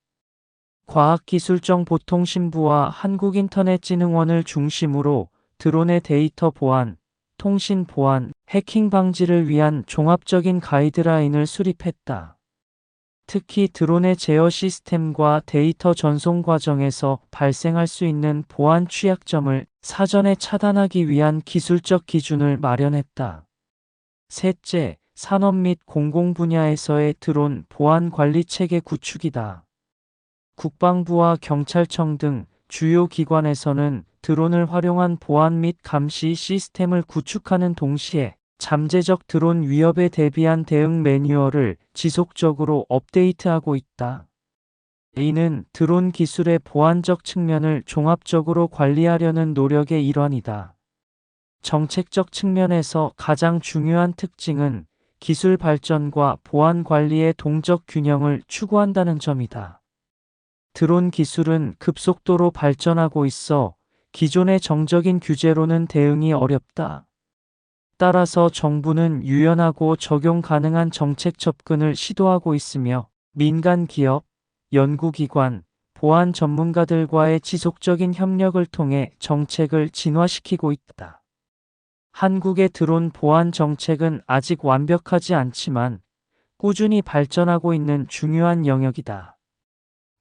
과학기술정보통신부와 한국인터넷진흥원을 중심으로 드론의 데이터 보안, 통신 보안, 해킹 방지를 위한 종합적인 가이드라인을 수립했다. 특히 드론의 제어 시스템과 데이터 전송 과정에서 발생할 수 있는 보안 취약점을 사전에 차단하기 위한 기술적 기준을 마련했다. 셋째, 산업 및 공공 분야에서의 드론 보안 관리 체계 구축이다. 국방부와 경찰청 등 주요 기관에서는 드론을 활용한 보안 및 감시 시스템을 구축하는 동시에 잠재적 드론 위협에 대비한 대응 매뉴얼을 지속적으로 업데이트하고 있다. 이는 드론 기술의 보안적 측면을 종합적으로 관리하려는 노력의 일환이다. 정책적 측면에서 가장 중요한 특징은 기술 발전과 보안 관리의 동적 균형을 추구한다는 점이다. 드론 기술은 급속도로 발전하고 있어 기존의 정적인 규제로는 대응이 어렵다. 따라서 정부는 유연하고 적용 가능한 정책 접근을 시도하고 있으며 민간 기업, 연구기관, 보안 전문가들과의 지속적인 협력을 통해 정책을 진화시키고 있다. 한국의 드론 보안 정책은 아직 완벽하지 않지만 꾸준히 발전하고 있는 중요한 영역이다.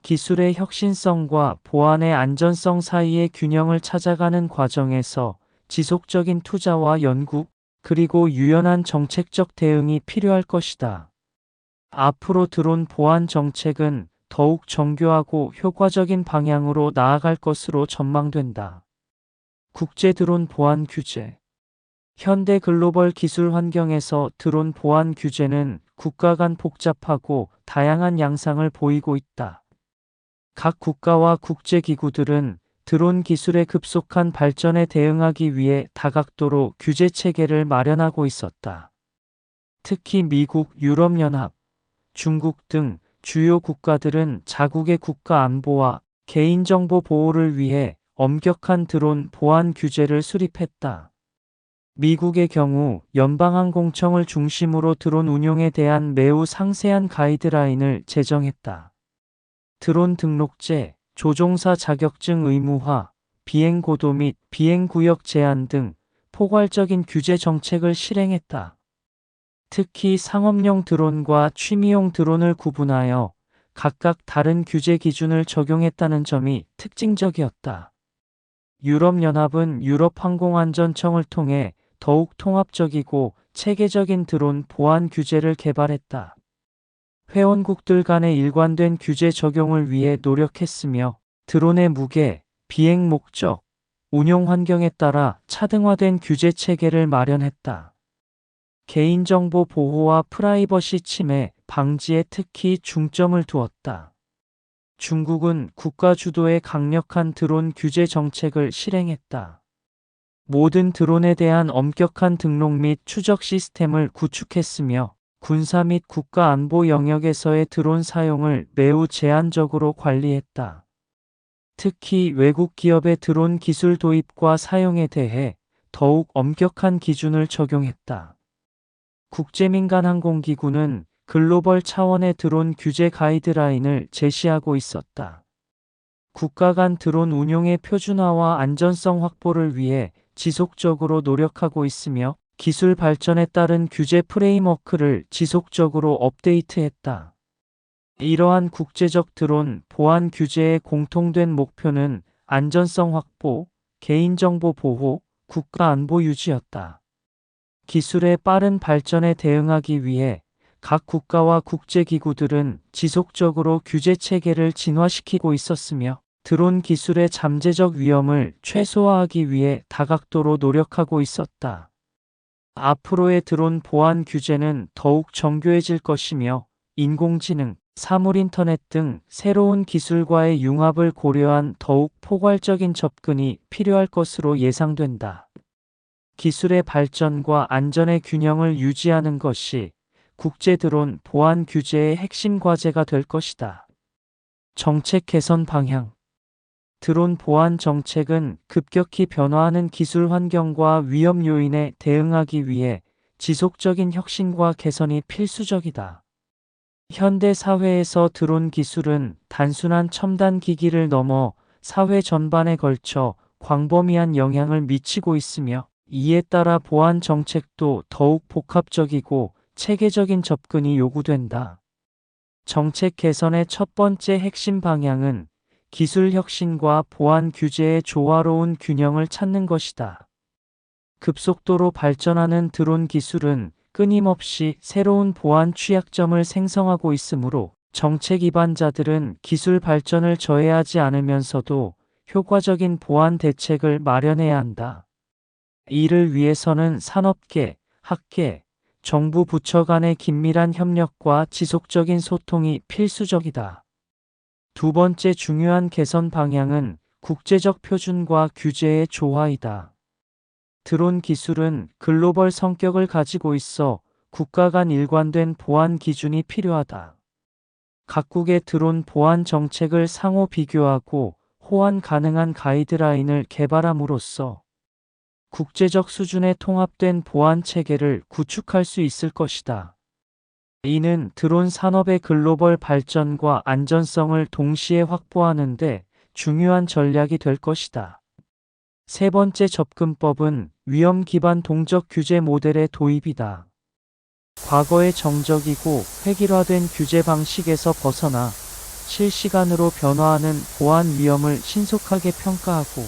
기술의 혁신성과 보안의 안전성 사이의 균형을 찾아가는 과정에서 지속적인 투자와 연구, 그리고 유연한 정책적 대응이 필요할 것이다. 앞으로 드론 보안 정책은 더욱 정교하고 효과적인 방향으로 나아갈 것으로 전망된다. 국제 드론 보안 규제. 현대 글로벌 기술 환경에서 드론 보안 규제는 국가 간 복잡하고 다양한 양상을 보이고 있다. 각 국가와 국제기구들은 드론 기술의 급속한 발전에 대응하기 위해 다각도로 규제 체계를 마련하고 있었다. 특히 미국, 유럽연합, 중국 등 주요 국가들은 자국의 국가 안보와 개인정보 보호를 위해 엄격한 드론 보안 규제를 수립했다. 미국의 경우 연방항공청을 중심으로 드론 운용에 대한 매우 상세한 가이드라인을 제정했다. 드론 등록제, 조종사 자격증 의무화, 비행 고도 및 비행 구역 제한 등 포괄적인 규제 정책을 실행했다. 특히 상업용 드론과 취미용 드론을 구분하여 각각 다른 규제 기준을 적용했다는 점이 특징적이었다. 유럽연합은 유럽항공안전청을 통해 더욱 통합적이고 체계적인 드론 보안 규제를 개발했다. 회원국들 간의 일관된 규제 적용을 위해 노력했으며 드론의 무게, 비행 목적, 운용 환경에 따라 차등화된 규제 체계를 마련했다. 개인정보 보호와 프라이버시 침해 방지에 특히 중점을 두었다. 중국은 국가 주도의 강력한 드론 규제 정책을 실행했다. 모든 드론에 대한 엄격한 등록 및 추적 시스템을 구축했으며 군사 및 국가 안보 영역에서의 드론 사용을 매우 제한적으로 관리했다. 특히 외국 기업의 드론 기술 도입과 사용에 대해 더욱 엄격한 기준을 적용했다. 국제민간항공기구는 글로벌 차원의 드론 규제 가이드라인을 제시하고 있었다. 국가 간 드론 운용의 표준화와 안전성 확보를 위해 지속적으로 노력하고 있으며 기술 발전에 따른 규제 프레임워크를 지속적으로 업데이트했다. 이러한 국제적 드론 보안 규제의 공통된 목표는 안전성 확보, 개인정보 보호, 국가 안보 유지였다. 기술의 빠른 발전에 대응하기 위해 각 국가와 국제기구들은 지속적으로 규제 체계를 진화시키고 있었으며 드론 기술의 잠재적 위험을 최소화하기 위해 다각도로 노력하고 있었다. 앞으로의 드론 보안 규제는 더욱 정교해질 것이며 인공지능, 사물인터넷 등 새로운 기술과의 융합을 고려한 더욱 포괄적인 접근이 필요할 것으로 예상된다. 기술의 발전과 안전의 균형을 유지하는 것이 국제 드론 보안 규제의 핵심 과제가 될 것이다. 정책 개선 방향. 드론 보안 정책은 급격히 변화하는 기술 환경과 위험 요인에 대응하기 위해 지속적인 혁신과 개선이 필수적이다. 현대 사회에서 드론 기술은 단순한 첨단 기기를 넘어 사회 전반에 걸쳐 광범위한 영향을 미치고 있으며 이에 따라 보안 정책도 더욱 복합적이고 체계적인 접근이 요구된다. 정책 개선의 첫 번째 핵심 방향은 기술 혁신과 보안 규제의 조화로운 균형을 찾는 것이다. 급속도로 발전하는 드론 기술은 끊임없이 새로운 보안 취약점을 생성하고 있으므로 정책 입안자들은 기술 발전을 저해하지 않으면서도 효과적인 보안 대책을 마련해야 한다. 이를 위해서는 산업계, 학계, 정부 부처 간의 긴밀한 협력과 지속적인 소통이 필수적이다. 두 번째 중요한 개선 방향은 국제적 표준과 규제의 조화이다. 드론 기술은 글로벌 성격을 가지고 있어 국가 간 일관된 보안 기준이 필요하다. 각국의 드론 보안 정책을 상호 비교하고 호환 가능한 가이드라인을 개발함으로써 국제적 수준의 통합된 보안 체계를 구축할 수 있을 것이다. 이는 드론 산업의 글로벌 발전과 안전성을 동시에 확보하는 데 중요한 전략이 될 것이다. 세 번째 접근법은 위험 기반 동적 규제 모델의 도입이다. 과거의 정적이고 획일화된 규제 방식에서 벗어나 실시간으로 변화하는 보안 위험을 신속하게 평가하고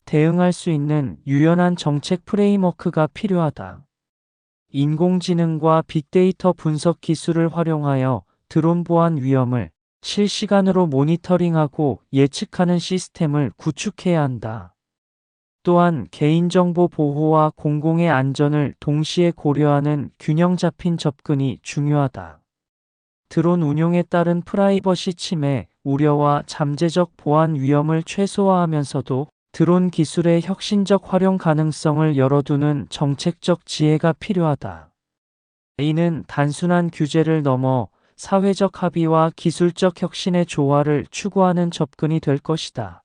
대응할 수 있는 유연한 정책 프레임워크가 필요하다. 인공지능과 빅데이터 분석 기술을 활용하여 드론 보안 위험을 실시간으로 모니터링하고 예측하는 시스템을 구축해야 한다. 또한 개인정보 보호와 공공의 안전을 동시에 고려하는 균형 잡힌 접근이 중요하다. 드론 운용에 따른 프라이버시 침해, 우려와 잠재적 보안 위험을 최소화하면서도 드론 기술의 혁신적 활용 가능성을 열어두는 정책적 지혜가 필요하다. 이는 단순한 규제를 넘어 사회적 합의와 기술적 혁신의 조화를 추구하는 접근이 될 것이다.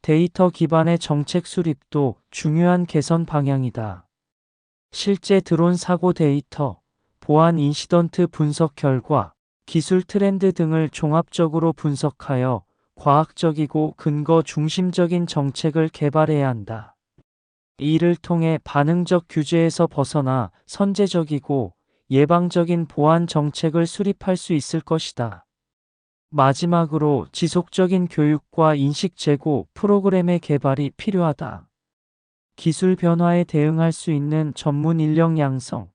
데이터 기반의 정책 수립도 중요한 개선 방향이다. 실제 드론 사고 데이터, 보안 인시던트 분석 결과, 기술 트렌드 등을 종합적으로 분석하여 과학적이고 근거 중심적인 정책을 개발해야 한다. 이를 통해 반응적 규제에서 벗어나 선제적이고 예방적인 보안 정책을 수립할 수 있을 것이다. 마지막으로 지속적인 교육과 인식 제고 프로그램의 개발이 필요하다. 기술 변화에 대응할 수 있는 전문 인력 양성,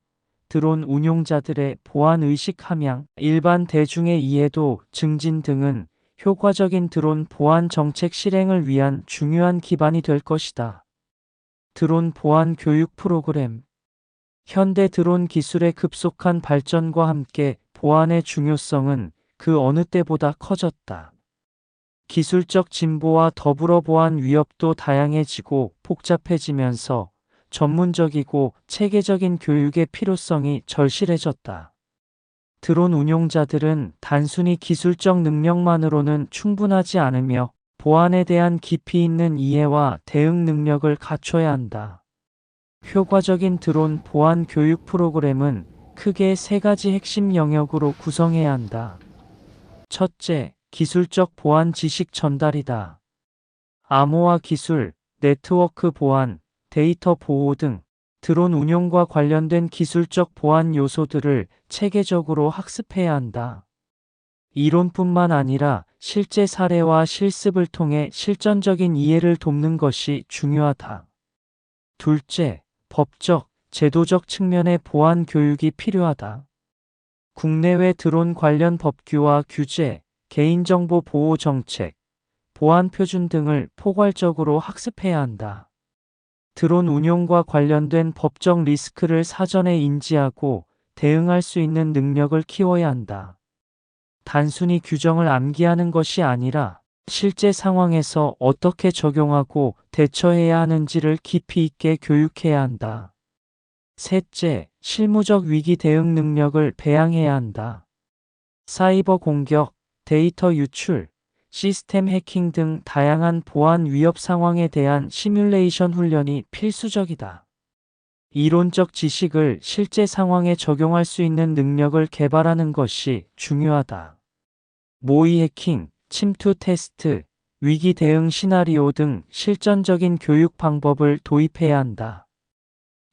드론 운용자들의 보안 의식 함양, 일반 대중의 이해도 증진 등은 효과적인 드론 보안 정책 실행을 위한 중요한 기반이 될 것이다. 드론 보안 교육 프로그램. 현대 드론 기술의 급속한 발전과 함께 보안의 중요성은 그 어느 때보다 커졌다. 기술적 진보와 더불어 보안 위협도 다양해지고 복잡해지면서 전문적이고 체계적인 교육의 필요성이 절실해졌다. 드론 운용자들은 단순히 기술적 능력만으로는 충분하지 않으며 보안에 대한 깊이 있는 이해와 대응 능력을 갖춰야 한다. 효과적인 드론 보안 교육 프로그램은 크게 세 가지 핵심 영역으로 구성해야 한다. 첫째, 기술적 보안 지식 전달이다. 암호화 기술, 네트워크 보안, 데이터 보호 등 드론 운용과 관련된 기술적 보안 요소들을 체계적으로 학습해야 한다. 이론뿐만 아니라 실제 사례와 실습을 통해 실전적인 이해를 돕는 것이 중요하다. 둘째, 법적, 제도적 측면의 보안 교육이 필요하다. 국내외 드론 관련 법규와 규제, 개인정보 보호 정책, 보안 표준 등을 포괄적으로 학습해야 한다. 드론 운용과 관련된 법적 리스크를 사전에 인지하고 대응할 수 있는 능력을 키워야 한다. 단순히 규정을 암기하는 것이 아니라 실제 상황에서 어떻게 적용하고 대처해야 하는지를 깊이 있게 교육해야 한다. 셋째, 실무적 위기 대응 능력을 배양해야 한다. 사이버 공격, 데이터 유출, 시스템 해킹 등 다양한 보안 위협 상황에 대한 시뮬레이션 훈련이 필수적이다. 이론적 지식을 실제 상황에 적용할 수 있는 능력을 개발하는 것이 중요하다. 모의 해킹, 침투 테스트, 위기 대응 시나리오 등 실전적인 교육 방법을 도입해야 한다.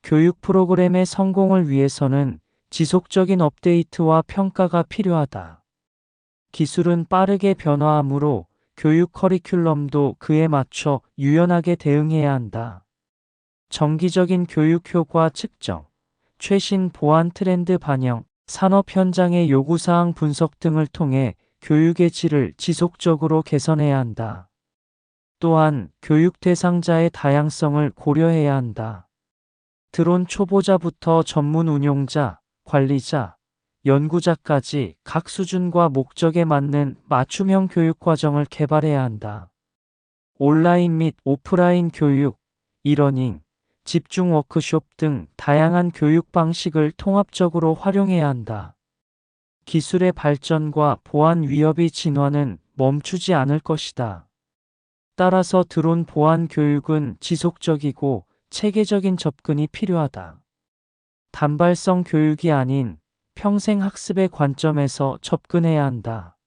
교육 프로그램의 성공을 위해서는 지속적인 업데이트와 평가가 필요하다. 기술은 빠르게 변화하므로 교육 커리큘럼도 그에 맞춰 유연하게 대응해야 한다. 정기적인 교육 효과 측정, 최신 보안 트렌드 반영, 산업 현장의 요구사항 분석 등을 통해 교육의 질을 지속적으로 개선해야 한다. 또한 교육 대상자의 다양성을 고려해야 한다. 드론 초보자부터 전문 운용자, 관리자, 연구자까지 각 수준과 목적에 맞는 맞춤형 교육 과정을 개발해야 한다. 온라인 및 오프라인 교육, 이러닝, 집중 워크숍 등 다양한 교육 방식을 통합적으로 활용해야 한다. 기술의 발전과 보안 위협의 진화는 멈추지 않을 것이다. 따라서 드론 보안 교육은 지속적이고 체계적인 접근이 필요하다. 단발성 교육이 아닌 평생 학습의 관점에서 접근해야 한다.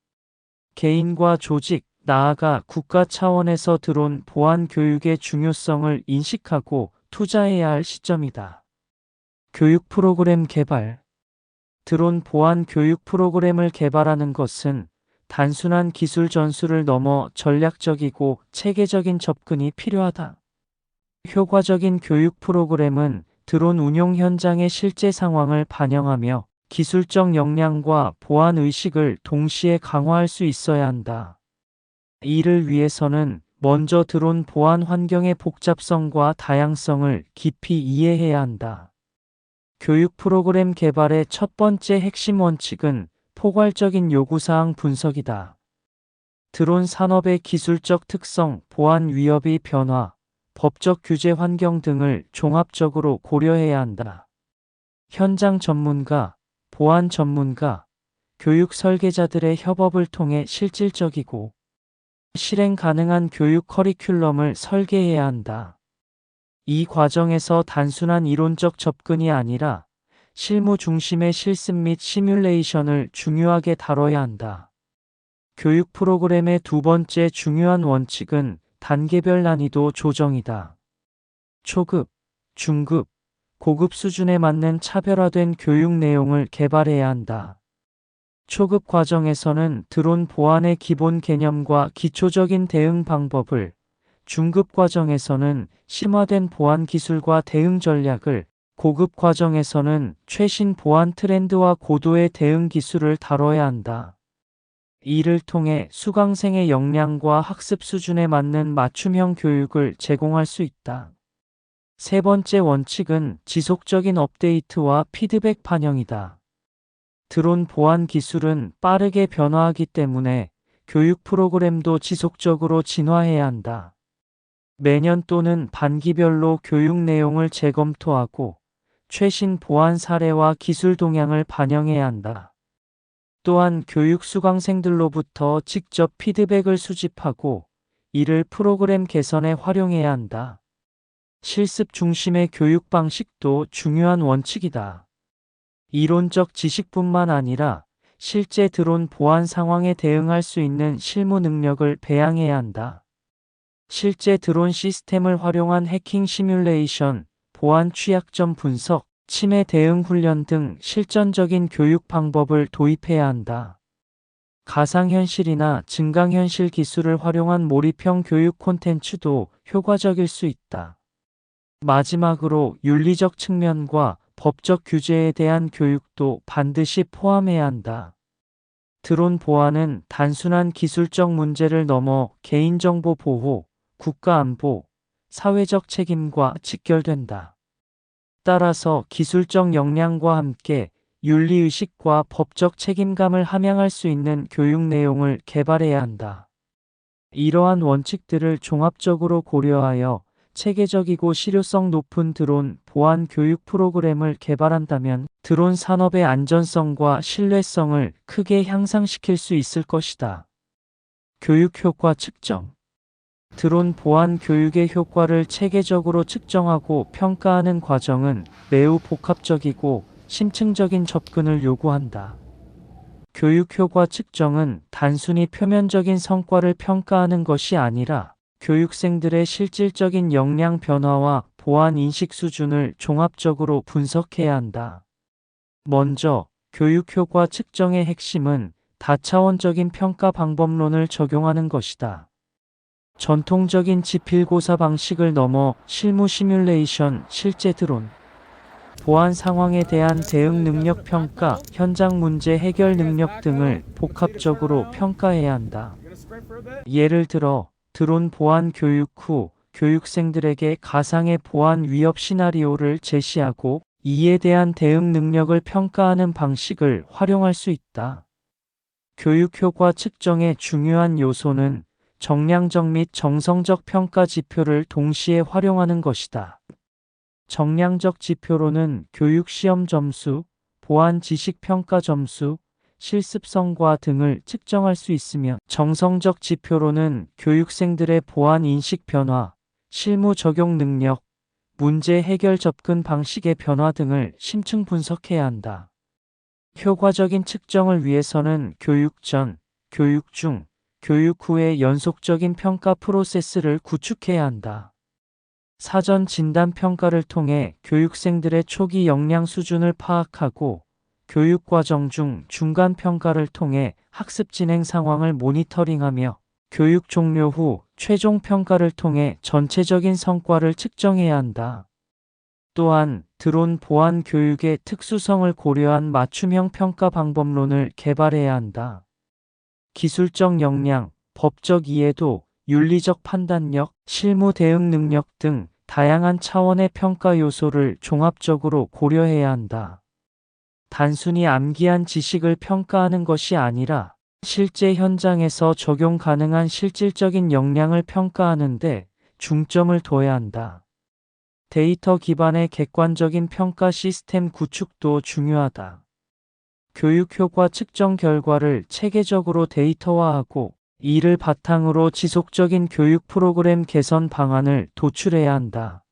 개인과 조직, 나아가 국가 차원에서 드론 보안 교육의 중요성을 인식하고 투자해야 할 시점이다. 교육 프로그램 개발. 드론 보안 교육 프로그램을 개발하는 것은 단순한 기술 전수를 넘어 전략적이고 체계적인 접근이 필요하다. 효과적인 교육 프로그램은 드론 운용 현장의 실제 상황을 반영하며 기술적 역량과 보안 의식을 동시에 강화할 수 있어야 한다. 이를 위해서는 먼저 드론 보안 환경의 복잡성과 다양성을 깊이 이해해야 한다. 교육 프로그램 개발의 첫 번째 핵심 원칙은 포괄적인 요구사항 분석이다. 드론 산업의 기술적 특성, 보안 위협의 변화, 법적 규제 환경 등을 종합적으로 고려해야 한다. 현장 전문가, 보안 전문가, 교육 설계자들의 협업을 통해 실질적이고 실행 가능한 교육 커리큘럼을 설계해야 한다. 이 과정에서 단순한 이론적 접근이 아니라 실무 중심의 실습 및 시뮬레이션을 중요하게 다뤄야 한다. 교육 프로그램의 두 번째 중요한 원칙은 단계별 난이도 조정이다. 초급, 중급, 고급 수준에 맞는 차별화된 교육 내용을 개발해야 한다. 초급 과정에서는 드론 보안의 기본 개념과 기초적인 대응 방법을, 중급 과정에서는 심화된 보안 기술과 대응 전략을, 고급 과정에서는 최신 보안 트렌드와 고도의 대응 기술을 다뤄야 한다. 이를 통해 수강생의 역량과 학습 수준에 맞는 맞춤형 교육을 제공할 수 있다. 세 번째 원칙은 지속적인 업데이트와 피드백 반영이다. 드론 보안 기술은 빠르게 변화하기 때문에 교육 프로그램도 지속적으로 진화해야 한다. 매년 또는 반기별로 교육 내용을 재검토하고 최신 보안 사례와 기술 동향을 반영해야 한다. 또한 교육 수강생들로부터 직접 피드백을 수집하고 이를 프로그램 개선에 활용해야 한다. 실습 중심의 교육 방식도 중요한 원칙이다. 이론적 지식뿐만 아니라 실제 드론 보안 상황에 대응할 수 있는 실무 능력을 배양해야 한다. 실제 드론 시스템을 활용한 해킹 시뮬레이션, 보안 취약점 분석, 침해 대응 훈련 등 실전적인 교육 방법을 도입해야 한다. 가상현실이나 증강현실 기술을 활용한 몰입형 교육 콘텐츠도 효과적일 수 있다. 마지막으로 윤리적 측면과 법적 규제에 대한 교육도 반드시 포함해야 한다. 드론 보안은 단순한 기술적 문제를 넘어 개인정보 보호, 국가안보, 사회적 책임과 직결된다. 따라서 기술적 역량과 함께 윤리의식과 법적 책임감을 함양할 수 있는 교육 내용을 개발해야 한다. 이러한 원칙들을 종합적으로 고려하여 체계적이고 실효성 높은 드론 보안 교육 프로그램을 개발한다면 드론 산업의 안전성과 신뢰성을 크게 향상시킬 수 있을 것이다. 교육 효과 측정. 드론 보안 교육의 효과를 체계적으로 측정하고 평가하는 과정은 매우 복합적이고 심층적인 접근을 요구한다. 교육 효과 측정은 단순히 표면적인 성과를 평가하는 것이 아니라 교육생들의 실질적인 역량 변화와 보안 인식 수준을 종합적으로 분석해야 한다. 먼저, 교육 효과 측정의 핵심은 다차원적인 평가 방법론을 적용하는 것이다. 전통적인 지필고사 방식을 넘어 실무 시뮬레이션, 실제 드론 보안 상황에 대한 대응 능력 평가, 현장 문제 해결 능력 등을 복합적으로 평가해야 한다. 예를 들어, 드론 보안 교육 후 교육생들에게 가상의 보안 위협 시나리오를 제시하고 이에 대한 대응 능력을 평가하는 방식을 활용할 수 있다. 교육 효과 측정의 중요한 요소는 정량적 및 정성적 평가 지표를 동시에 활용하는 것이다. 정량적 지표로는 교육 시험 점수, 보안 지식 평가 점수, 실습 성과 등을 측정할 수 있으며 정성적 지표로는 교육생들의 보안 인식 변화, 실무 적용 능력, 문제 해결 접근 방식의 변화 등을 심층 분석해야 한다. 효과적인 측정을 위해서는 교육 전, 교육 중, 교육 후의 연속적인 평가 프로세스를 구축해야 한다. 사전 진단 평가를 통해 교육생들의 초기 역량 수준을 파악하고 교육 과정 중 중간 평가를 통해 학습 진행 상황을 모니터링하며 교육 종료 후 최종 평가를 통해 전체적인 성과를 측정해야 한다. 또한 드론 보안 교육의 특수성을 고려한 맞춤형 평가 방법론을 개발해야 한다. 기술적 역량, 법적 이해도, 윤리적 판단력, 실무 대응 능력 등 다양한 차원의 평가 요소를 종합적으로 고려해야 한다. 단순히 암기한 지식을 평가하는 것이 아니라 실제 현장에서 적용 가능한 실질적인 역량을 평가하는데 중점을 둬야 한다. 데이터 기반의 객관적인 평가 시스템 구축도 중요하다. 교육 효과 측정 결과를 체계적으로 데이터화하고 이를 바탕으로 지속적인 교육 프로그램 개선 방안을 도출해야 한다.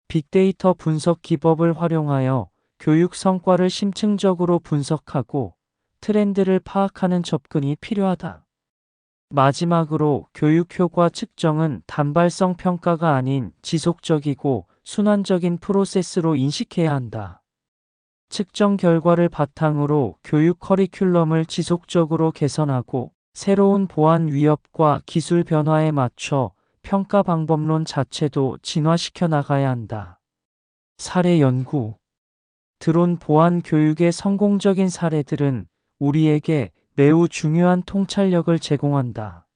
빅데이터 분석 기법을 활용하여 교육 성과를 심층적으로 분석하고 트렌드를 파악하는 접근이 필요하다. 마지막으로 교육 효과 측정은 단발성 평가가 아닌 지속적이고 순환적인 프로세스로 인식해야 한다. 측정 결과를 바탕으로 교육 커리큘럼을 지속적으로 개선하고 새로운 보안 위협과 기술 변화에 맞춰 평가 방법론 자체도 진화시켜 나가야 한다. 사례 연구. 드론 보안 교육의 성공적인 사례들은 우리에게 매우 중요한 통찰력을 제공한다.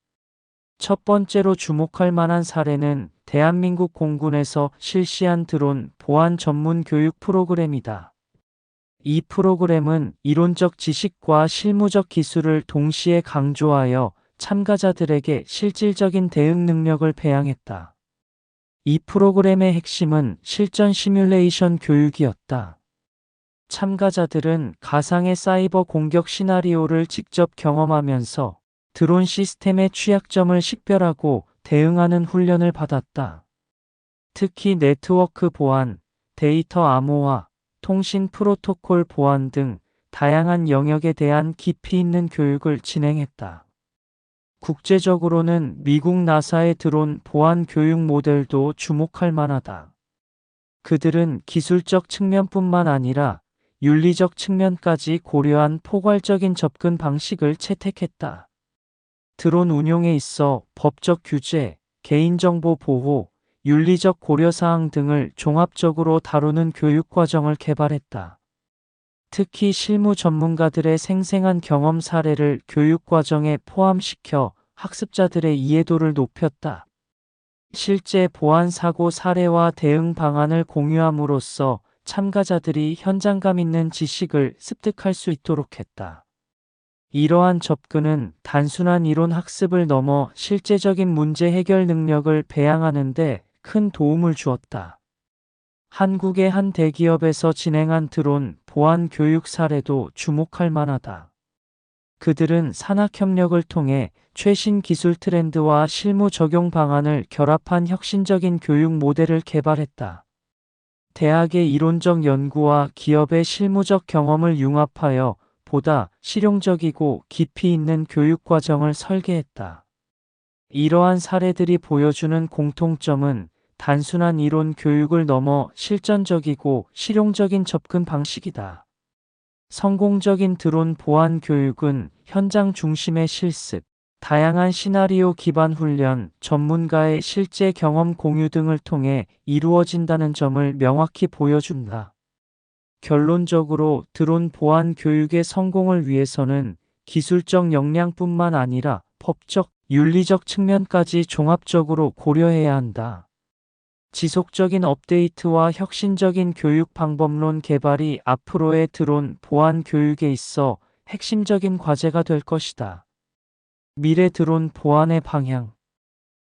첫 번째로 주목할 만한 사례는 대한민국 공군에서 실시한 드론 보안 전문 교육 프로그램이다. 이 프로그램은 이론적 지식과 실무적 기술을 동시에 강조하여 참가자들에게 실질적인 대응 능력을 배양했다. 이 프로그램의 핵심은 실전 시뮬레이션 교육이었다. 참가자들은 가상의 사이버 공격 시나리오를 직접 경험하면서 드론 시스템의 취약점을 식별하고 대응하는 훈련을 받았다. 특히 네트워크 보안, 데이터 암호화, 통신 프로토콜 보안 등 다양한 영역에 대한 깊이 있는 교육을 진행했다. 국제적으로는 미국 나사의 드론 보안 교육 모델도 주목할 만하다. 그들은 기술적 측면뿐만 아니라 윤리적 측면까지 고려한 포괄적인 접근 방식을 채택했다. 드론 운용에 있어 법적 규제, 개인정보 보호, 윤리적 고려사항 등을 종합적으로 다루는 교육과정을 개발했다. 특히 실무 전문가들의 생생한 경험 사례를 교육과정에 포함시켜 학습자들의 이해도를 높였다. 실제 보안 사고 사례와 대응 방안을 공유함으로써 참가자들이 현장감 있는 지식을 습득할 수 있도록 했다. 이러한 접근은 단순한 이론 학습을 넘어 실제적인 문제 해결 능력을 배양하는 데 큰 도움을 주었다. 한국의 한 대기업에서 진행한 드론 보안 교육 사례도 주목할 만하다. 그들은 산학협력을 통해 최신 기술 트렌드와 실무 적용 방안을 결합한 혁신적인 교육 모델을 개발했다. 대학의 이론적 연구와 기업의 실무적 경험을 융합하여 보다 실용적이고 깊이 있는 교육 과정을 설계했다. 이러한 사례들이 보여주는 공통점은 단순한 이론 교육을 넘어 실전적이고 실용적인 접근 방식이다. 성공적인 드론 보안 교육은 현장 중심의 실습, 다양한 시나리오 기반 훈련, 전문가의 실제 경험 공유 등을 통해 이루어진다는 점을 명확히 보여준다. 결론적으로 드론 보안 교육의 성공을 위해서는 기술적 역량뿐만 아니라 법적, 윤리적 측면까지 종합적으로 고려해야 한다. 지속적인 업데이트와 혁신적인 교육 방법론 개발이 앞으로의 드론 보안 교육에 있어 핵심적인 과제가 될 것이다. 미래 드론 보안의 방향.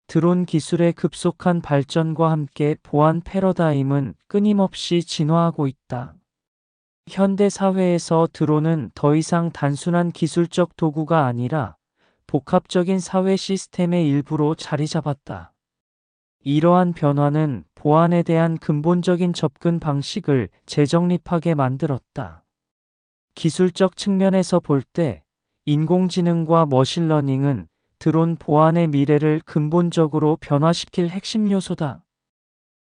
드론 기술의 급속한 발전과 함께 보안 패러다임은 끊임없이 진화하고 있다. 현대 사회에서 드론은 더 이상 단순한 기술적 도구가 아니라 복합적인 사회 시스템의 일부로 자리 잡았다. 이러한 변화는 보안에 대한 근본적인 접근 방식을 재정립하게 만들었다. 기술적 측면에서 볼 때 인공지능과 머신러닝은 드론 보안의 미래를 근본적으로 변화시킬 핵심 요소다.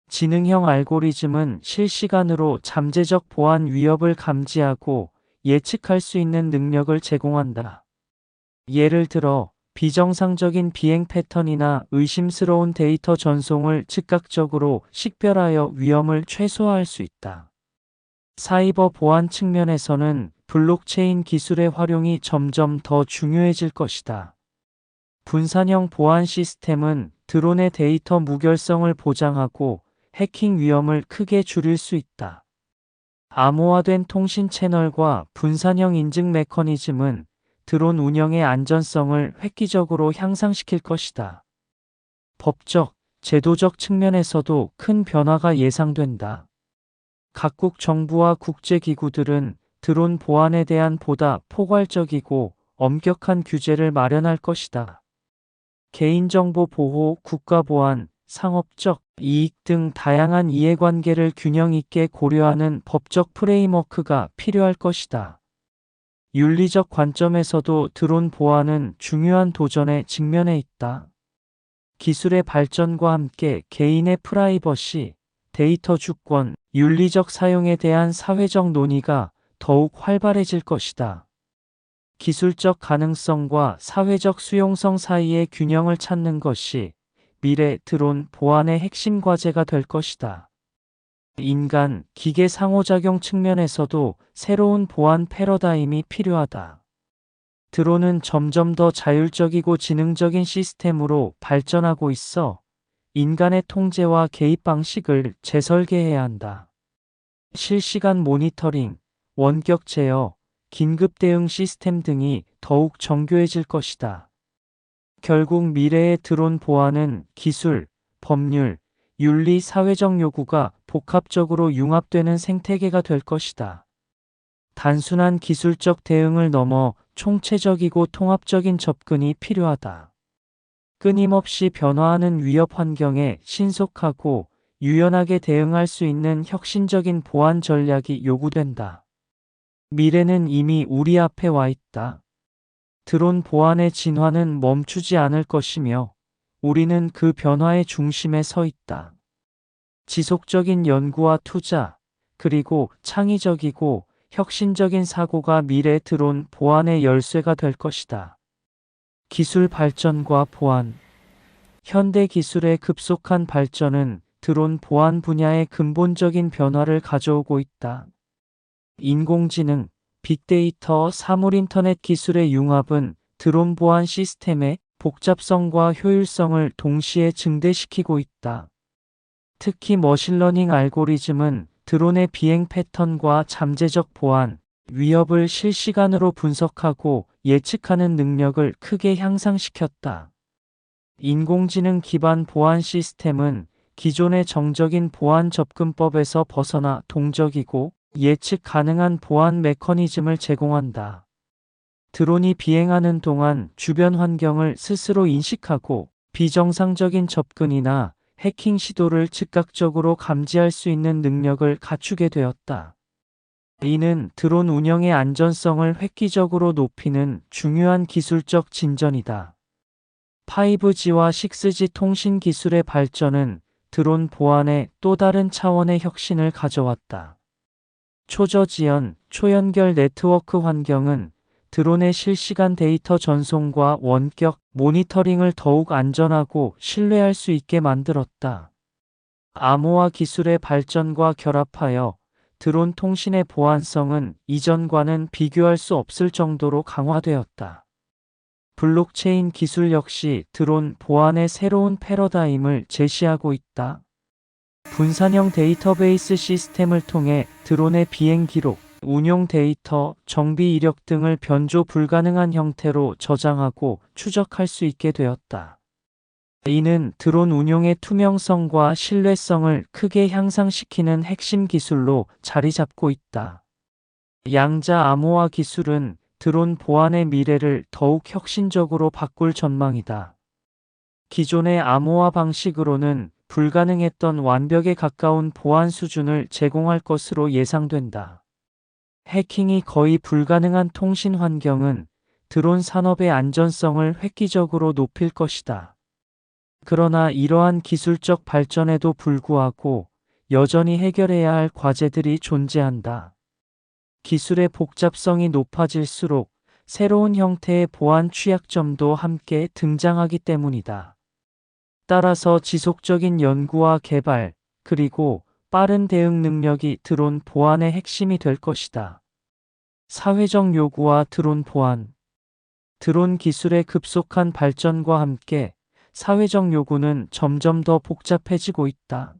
지능형 알고리즘은 실시간으로 잠재적 보안 위협을 감지하고 예측할 수 있는 능력을 제공한다. 예를 들어 비정상적인 비행 패턴이나 의심스러운 데이터 전송을 즉각적으로 식별하여 위험을 최소화할 수 있다. 사이버 보안 측면에서는 블록체인 기술의 활용이 점점 더 중요해질 것이다. 분산형 보안 시스템은 드론의 데이터 무결성을 보장하고 해킹 위험을 크게 줄일 수 있다. 암호화된 통신 채널과 분산형 인증 메커니즘은 드론 운영의 안전성을 획기적으로 향상시킬 것이다. 법적, 제도적 측면에서도 큰 변화가 예상된다. 각국 정부와 국제기구들은 드론 보안에 대한 보다 포괄적이고 엄격한 규제를 마련할 것이다. 개인정보 보호, 국가보안, 상업적 이익 등 다양한 이해관계를 균형 있게 고려하는 법적 프레임워크가 필요할 것이다. 윤리적 관점에서도 드론 보안은 중요한 도전에 직면해 있다. 기술의 발전과 함께 개인의 프라이버시, 데이터 주권, 윤리적 사용에 대한 사회적 논의가 더욱 활발해질 것이다. 기술적 가능성과 사회적 수용성 사이의 균형을 찾는 것이 미래 드론 보안의 핵심 과제가 될 것이다. 인간, 기계 상호작용 측면에서도 새로운 보안 패러다임이 필요하다. 드론은 점점 더 자율적이고 지능적인 시스템으로 발전하고 있어 인간의 통제와 개입 방식을 재설계해야 한다. 실시간 모니터링, 원격 제어, 긴급 대응 시스템 등이 더욱 정교해질 것이다. 결국 미래의 드론 보안은 기술, 법률, 윤리, 사회적 요구가 복합적으로 융합되는 생태계가 될 것이다. 단순한 기술적 대응을 넘어 총체적이고 통합적인 접근이 필요하다. 끊임없이 변화하는 위협 환경에 신속하고 유연하게 대응할 수 있는 혁신적인 보안 전략이 요구된다. 미래는 이미 우리 앞에 와 있다. 드론 보안의 진화는 멈추지 않을 것이며 우리는 그 변화의 중심에 서 있다. 지속적인 연구와 투자, 그리고 창의적이고 혁신적인 사고가 미래 드론 보안의 열쇠가 될 것이다. 기술 발전과 보안. 현대 기술의 급속한 발전은 드론 보안 분야에 근본적인 변화를 가져오고 있다. 인공지능, 빅데이터, 사물인터넷 기술의 융합은 드론 보안 시스템의 복잡성과 효율성을 동시에 증대시키고 있다. 특히 머신러닝 알고리즘은 드론의 비행 패턴과 잠재적 보안, 위협을 실시간으로 분석하고 예측하는 능력을 크게 향상시켰다. 인공지능 기반 보안 시스템은 기존의 정적인 보안 접근법에서 벗어나 동적이고 예측 가능한 보안 메커니즘을 제공한다. 드론이 비행하는 동안 주변 환경을 스스로 인식하고 비정상적인 접근이나 해킹 시도를 즉각적으로 감지할 수 있는 능력을 갖추게 되었다. 이는 드론 운영의 안전성을 획기적으로 높이는 중요한 기술적 진전이다. 5G와 6G 통신 기술의 발전은 드론 보안에 또 다른 차원의 혁신을 가져왔다. 초저지연, 초연결 네트워크 환경은 드론의 실시간 데이터 전송과 원격 모니터링을 더욱 안전하고 신뢰할 수 있게 만들었다. 암호화 기술의 발전과 결합하여 드론 통신의 보안성은 이전과는 비교할 수 없을 정도로 강화되었다. 블록체인 기술 역시 드론 보안의 새로운 패러다임을 제시하고 있다. 분산형 데이터베이스 시스템을 통해 드론의 비행 기록, 운용 데이터, 정비 이력 등을 변조 불가능한 형태로 저장하고 추적할 수 있게 되었다. 이는 드론 운용의 투명성과 신뢰성을 크게 향상시키는 핵심 기술로 자리 잡고 있다. 양자 암호화 기술은 드론 보안의 미래를 더욱 혁신적으로 바꿀 전망이다. 기존의 암호화 방식으로는 불가능했던 완벽에 가까운 보안 수준을 제공할 것으로 예상된다. 해킹이 거의 불가능한 통신 환경은 드론 산업의 안전성을 획기적으로 높일 것이다. 그러나 이러한 기술적 발전에도 불구하고 여전히 해결해야 할 과제들이 존재한다. 기술의 복잡성이 높아질수록 새로운 형태의 보안 취약점도 함께 등장하기 때문이다. 따라서 지속적인 연구와 개발, 그리고 빠른 대응 능력이 드론 보안의 핵심이 될 것이다. 사회적 요구와 드론 보안. 드론 기술의 급속한 발전과 함께 사회적 요구는 점점 더 복잡해지고 있다.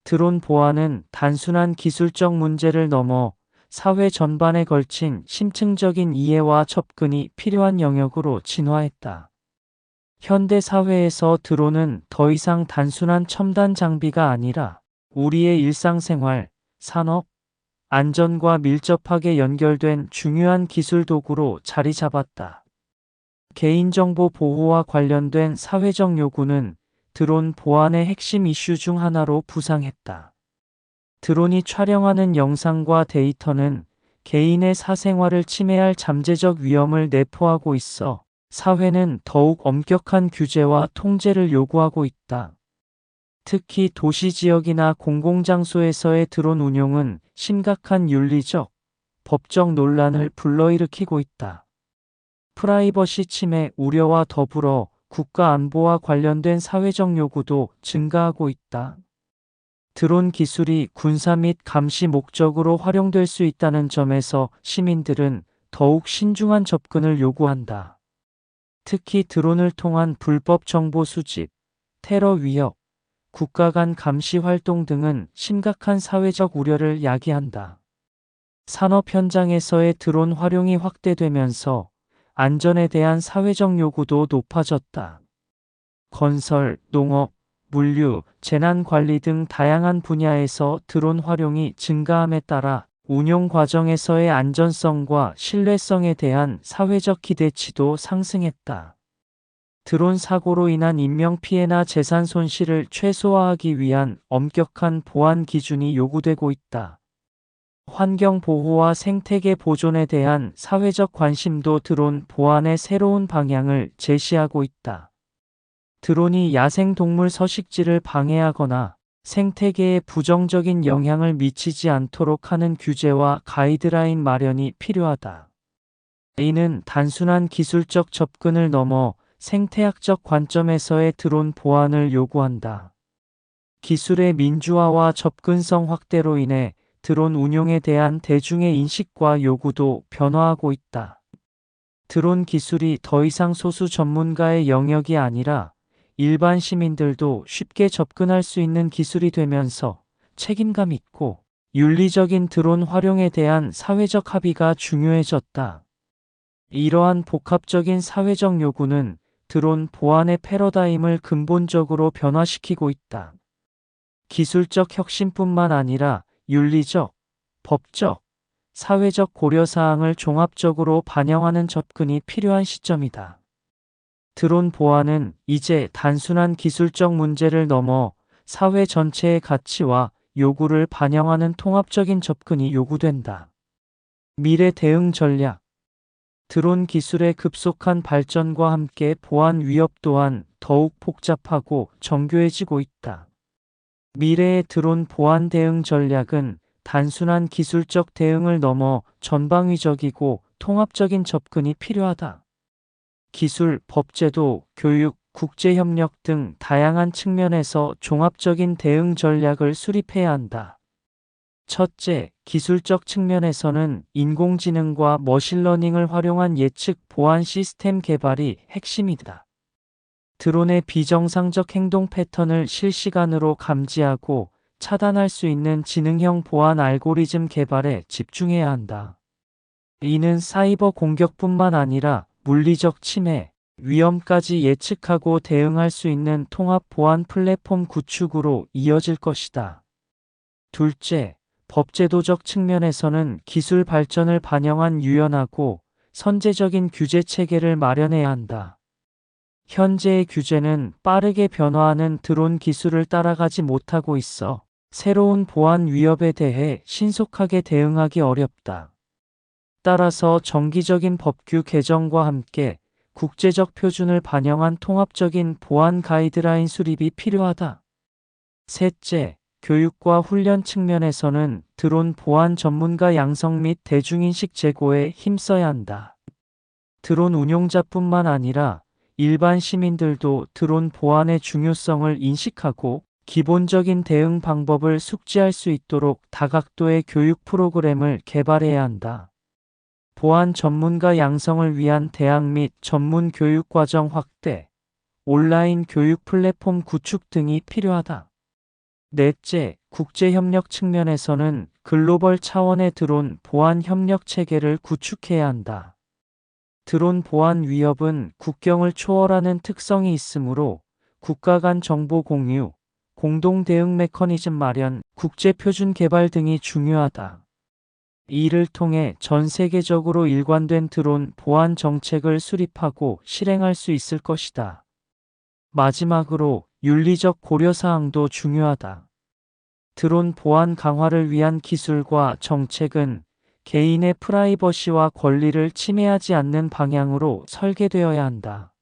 드론 보안은 단순한 기술적 문제를 넘어 사회 전반에 걸친 심층적인 이해와 접근이 필요한 영역으로 진화했다. 현대 사회에서 드론은 더 이상 단순한 첨단 장비가 아니라 우리의 일상생활, 산업, 안전과 밀접하게 연결된 중요한 기술 도구로 자리 잡았다. 개인정보 보호와 관련된 사회적 요구는 드론 보안의 핵심 이슈 중 하나로 부상했다. 드론이 촬영하는 영상과 데이터는 개인의 사생활을 침해할 잠재적 위험을 내포하고 있어 사회는 더욱 엄격한 규제와 통제를 요구하고 있다. 특히 도시 지역이나 공공장소에서의 드론 운용은 심각한 윤리적, 법적 논란을 불러일으키고 있다. 프라이버시 침해 우려와 더불어 국가 안보와 관련된 사회적 요구도 증가하고 있다. 드론 기술이 군사 및 감시 목적으로 활용될 수 있다는 점에서 시민들은 더욱 신중한 접근을 요구한다. 특히 드론을 통한 불법 정보 수집, 테러 위협, 국가 간 감시 활동 등은 심각한 사회적 우려를 야기한다. 산업 현장에서의 드론 활용이 확대되면서 안전에 대한 사회적 요구도 높아졌다. 건설, 농업, 물류, 재난관리 등 다양한 분야에서 드론 활용이 증가함에 따라 운용 과정에서의 안전성과 신뢰성에 대한 사회적 기대치도 상승했다. 드론 사고로 인한 인명피해나 재산 손실을 최소화하기 위한 엄격한 보안 기준이 요구되고 있다. 환경 보호와 생태계 보존에 대한 사회적 관심도 드론 보안의 새로운 방향을 제시하고 있다. 드론이 야생동물 서식지를 방해하거나 생태계에 부정적인 영향을 미치지 않도록 하는 규제와 가이드라인 마련이 필요하다. 이는 단순한 기술적 접근을 넘어 생태학적 관점에서의 드론 보안을 요구한다. 기술의 민주화와 접근성 확대로 인해 드론 운용에 대한 대중의 인식과 요구도 변화하고 있다. 드론 기술이 더 이상 소수 전문가의 영역이 아니라 일반 시민들도 쉽게 접근할 수 있는 기술이 되면서 책임감 있고 윤리적인 드론 활용에 대한 사회적 합의가 중요해졌다. 이러한 복합적인 사회적 요구는 드론 보안의 패러다임을 근본적으로 변화시키고 있다. 기술적 혁신뿐만 아니라 윤리적, 법적, 사회적 고려사항을 종합적으로 반영하는 접근이 필요한 시점이다. 드론 보안은 이제 단순한 기술적 문제를 넘어 사회 전체의 가치와 요구를 반영하는 통합적인 접근이 요구된다. 미래 대응 전략. 드론 기술의 급속한 발전과 함께 보안 위협 또한 더욱 복잡하고 정교해지고 있다. 미래의 드론 보안 대응 전략은 단순한 기술적 대응을 넘어 전방위적이고 통합적인 접근이 필요하다. 기술, 법제도, 교육, 국제협력 등 다양한 측면에서 종합적인 대응 전략을 수립해야 한다. 첫째, 기술적 측면에서는 인공지능과 머신러닝을 활용한 예측 보안 시스템 개발이 핵심이다. 드론의 비정상적 행동 패턴을 실시간으로 감지하고 차단할 수 있는 지능형 보안 알고리즘 개발에 집중해야 한다. 이는 사이버 공격뿐만 아니라 물리적 침해, 위험까지 예측하고 대응할 수 있는 통합 보안 플랫폼 구축으로 이어질 것이다. 둘째, 법제도적 측면에서는 기술 발전을 반영한 유연하고 선제적인 규제 체계를 마련해야 한다. 현재의 규제는 빠르게 변화하는 드론 기술을 따라가지 못하고 있어 새로운 보안 위협에 대해 신속하게 대응하기 어렵다. 따라서 정기적인 법규 개정과 함께 국제적 표준을 반영한 통합적인 보안 가이드라인 수립이 필요하다. 셋째, 교육과 훈련 측면에서는 드론 보안 전문가 양성 및 대중인식 제고에 힘써야 한다. 드론 운용자뿐만 아니라 일반 시민들도 드론 보안의 중요성을 인식하고 기본적인 대응 방법을 숙지할 수 있도록 다각도의 교육 프로그램을 개발해야 한다. 보안 전문가 양성을 위한 대학 및 전문 교육 과정 확대, 온라인 교육 플랫폼 구축 등이 필요하다. 넷째, 국제협력 측면에서는 글로벌 차원의 드론 보안 협력 체계를 구축해야 한다. 드론 보안 위협은 국경을 초월하는 특성이 있으므로 국가 간 정보 공유, 공동 대응 메커니즘 마련, 국제 표준 개발 등이 중요하다. 이를 통해 전 세계적으로 일관된 드론 보안 정책을 수립하고 실행할 수 있을 것이다. 마지막으로 윤리적 고려사항도 중요하다. 드론 보안 강화를 위한 기술과 정책은 개인의 프라이버시와 권리를 침해하지 않는 방향으로 설계되어야 한다.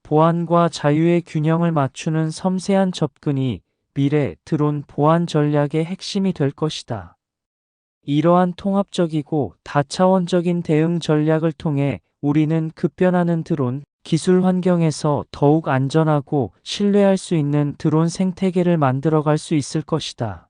보안과 자유의 균형을 맞추는 섬세한 접근이 미래 드론 보안 전략의 핵심이 될 것이다. 이러한 통합적이고 다차원적인 대응 전략을 통해 우리는 급변하는 드론 기술 환경에서 더욱 안전하고 신뢰할 수 있는 드론 생태계를 만들어갈 수 있을 것이다.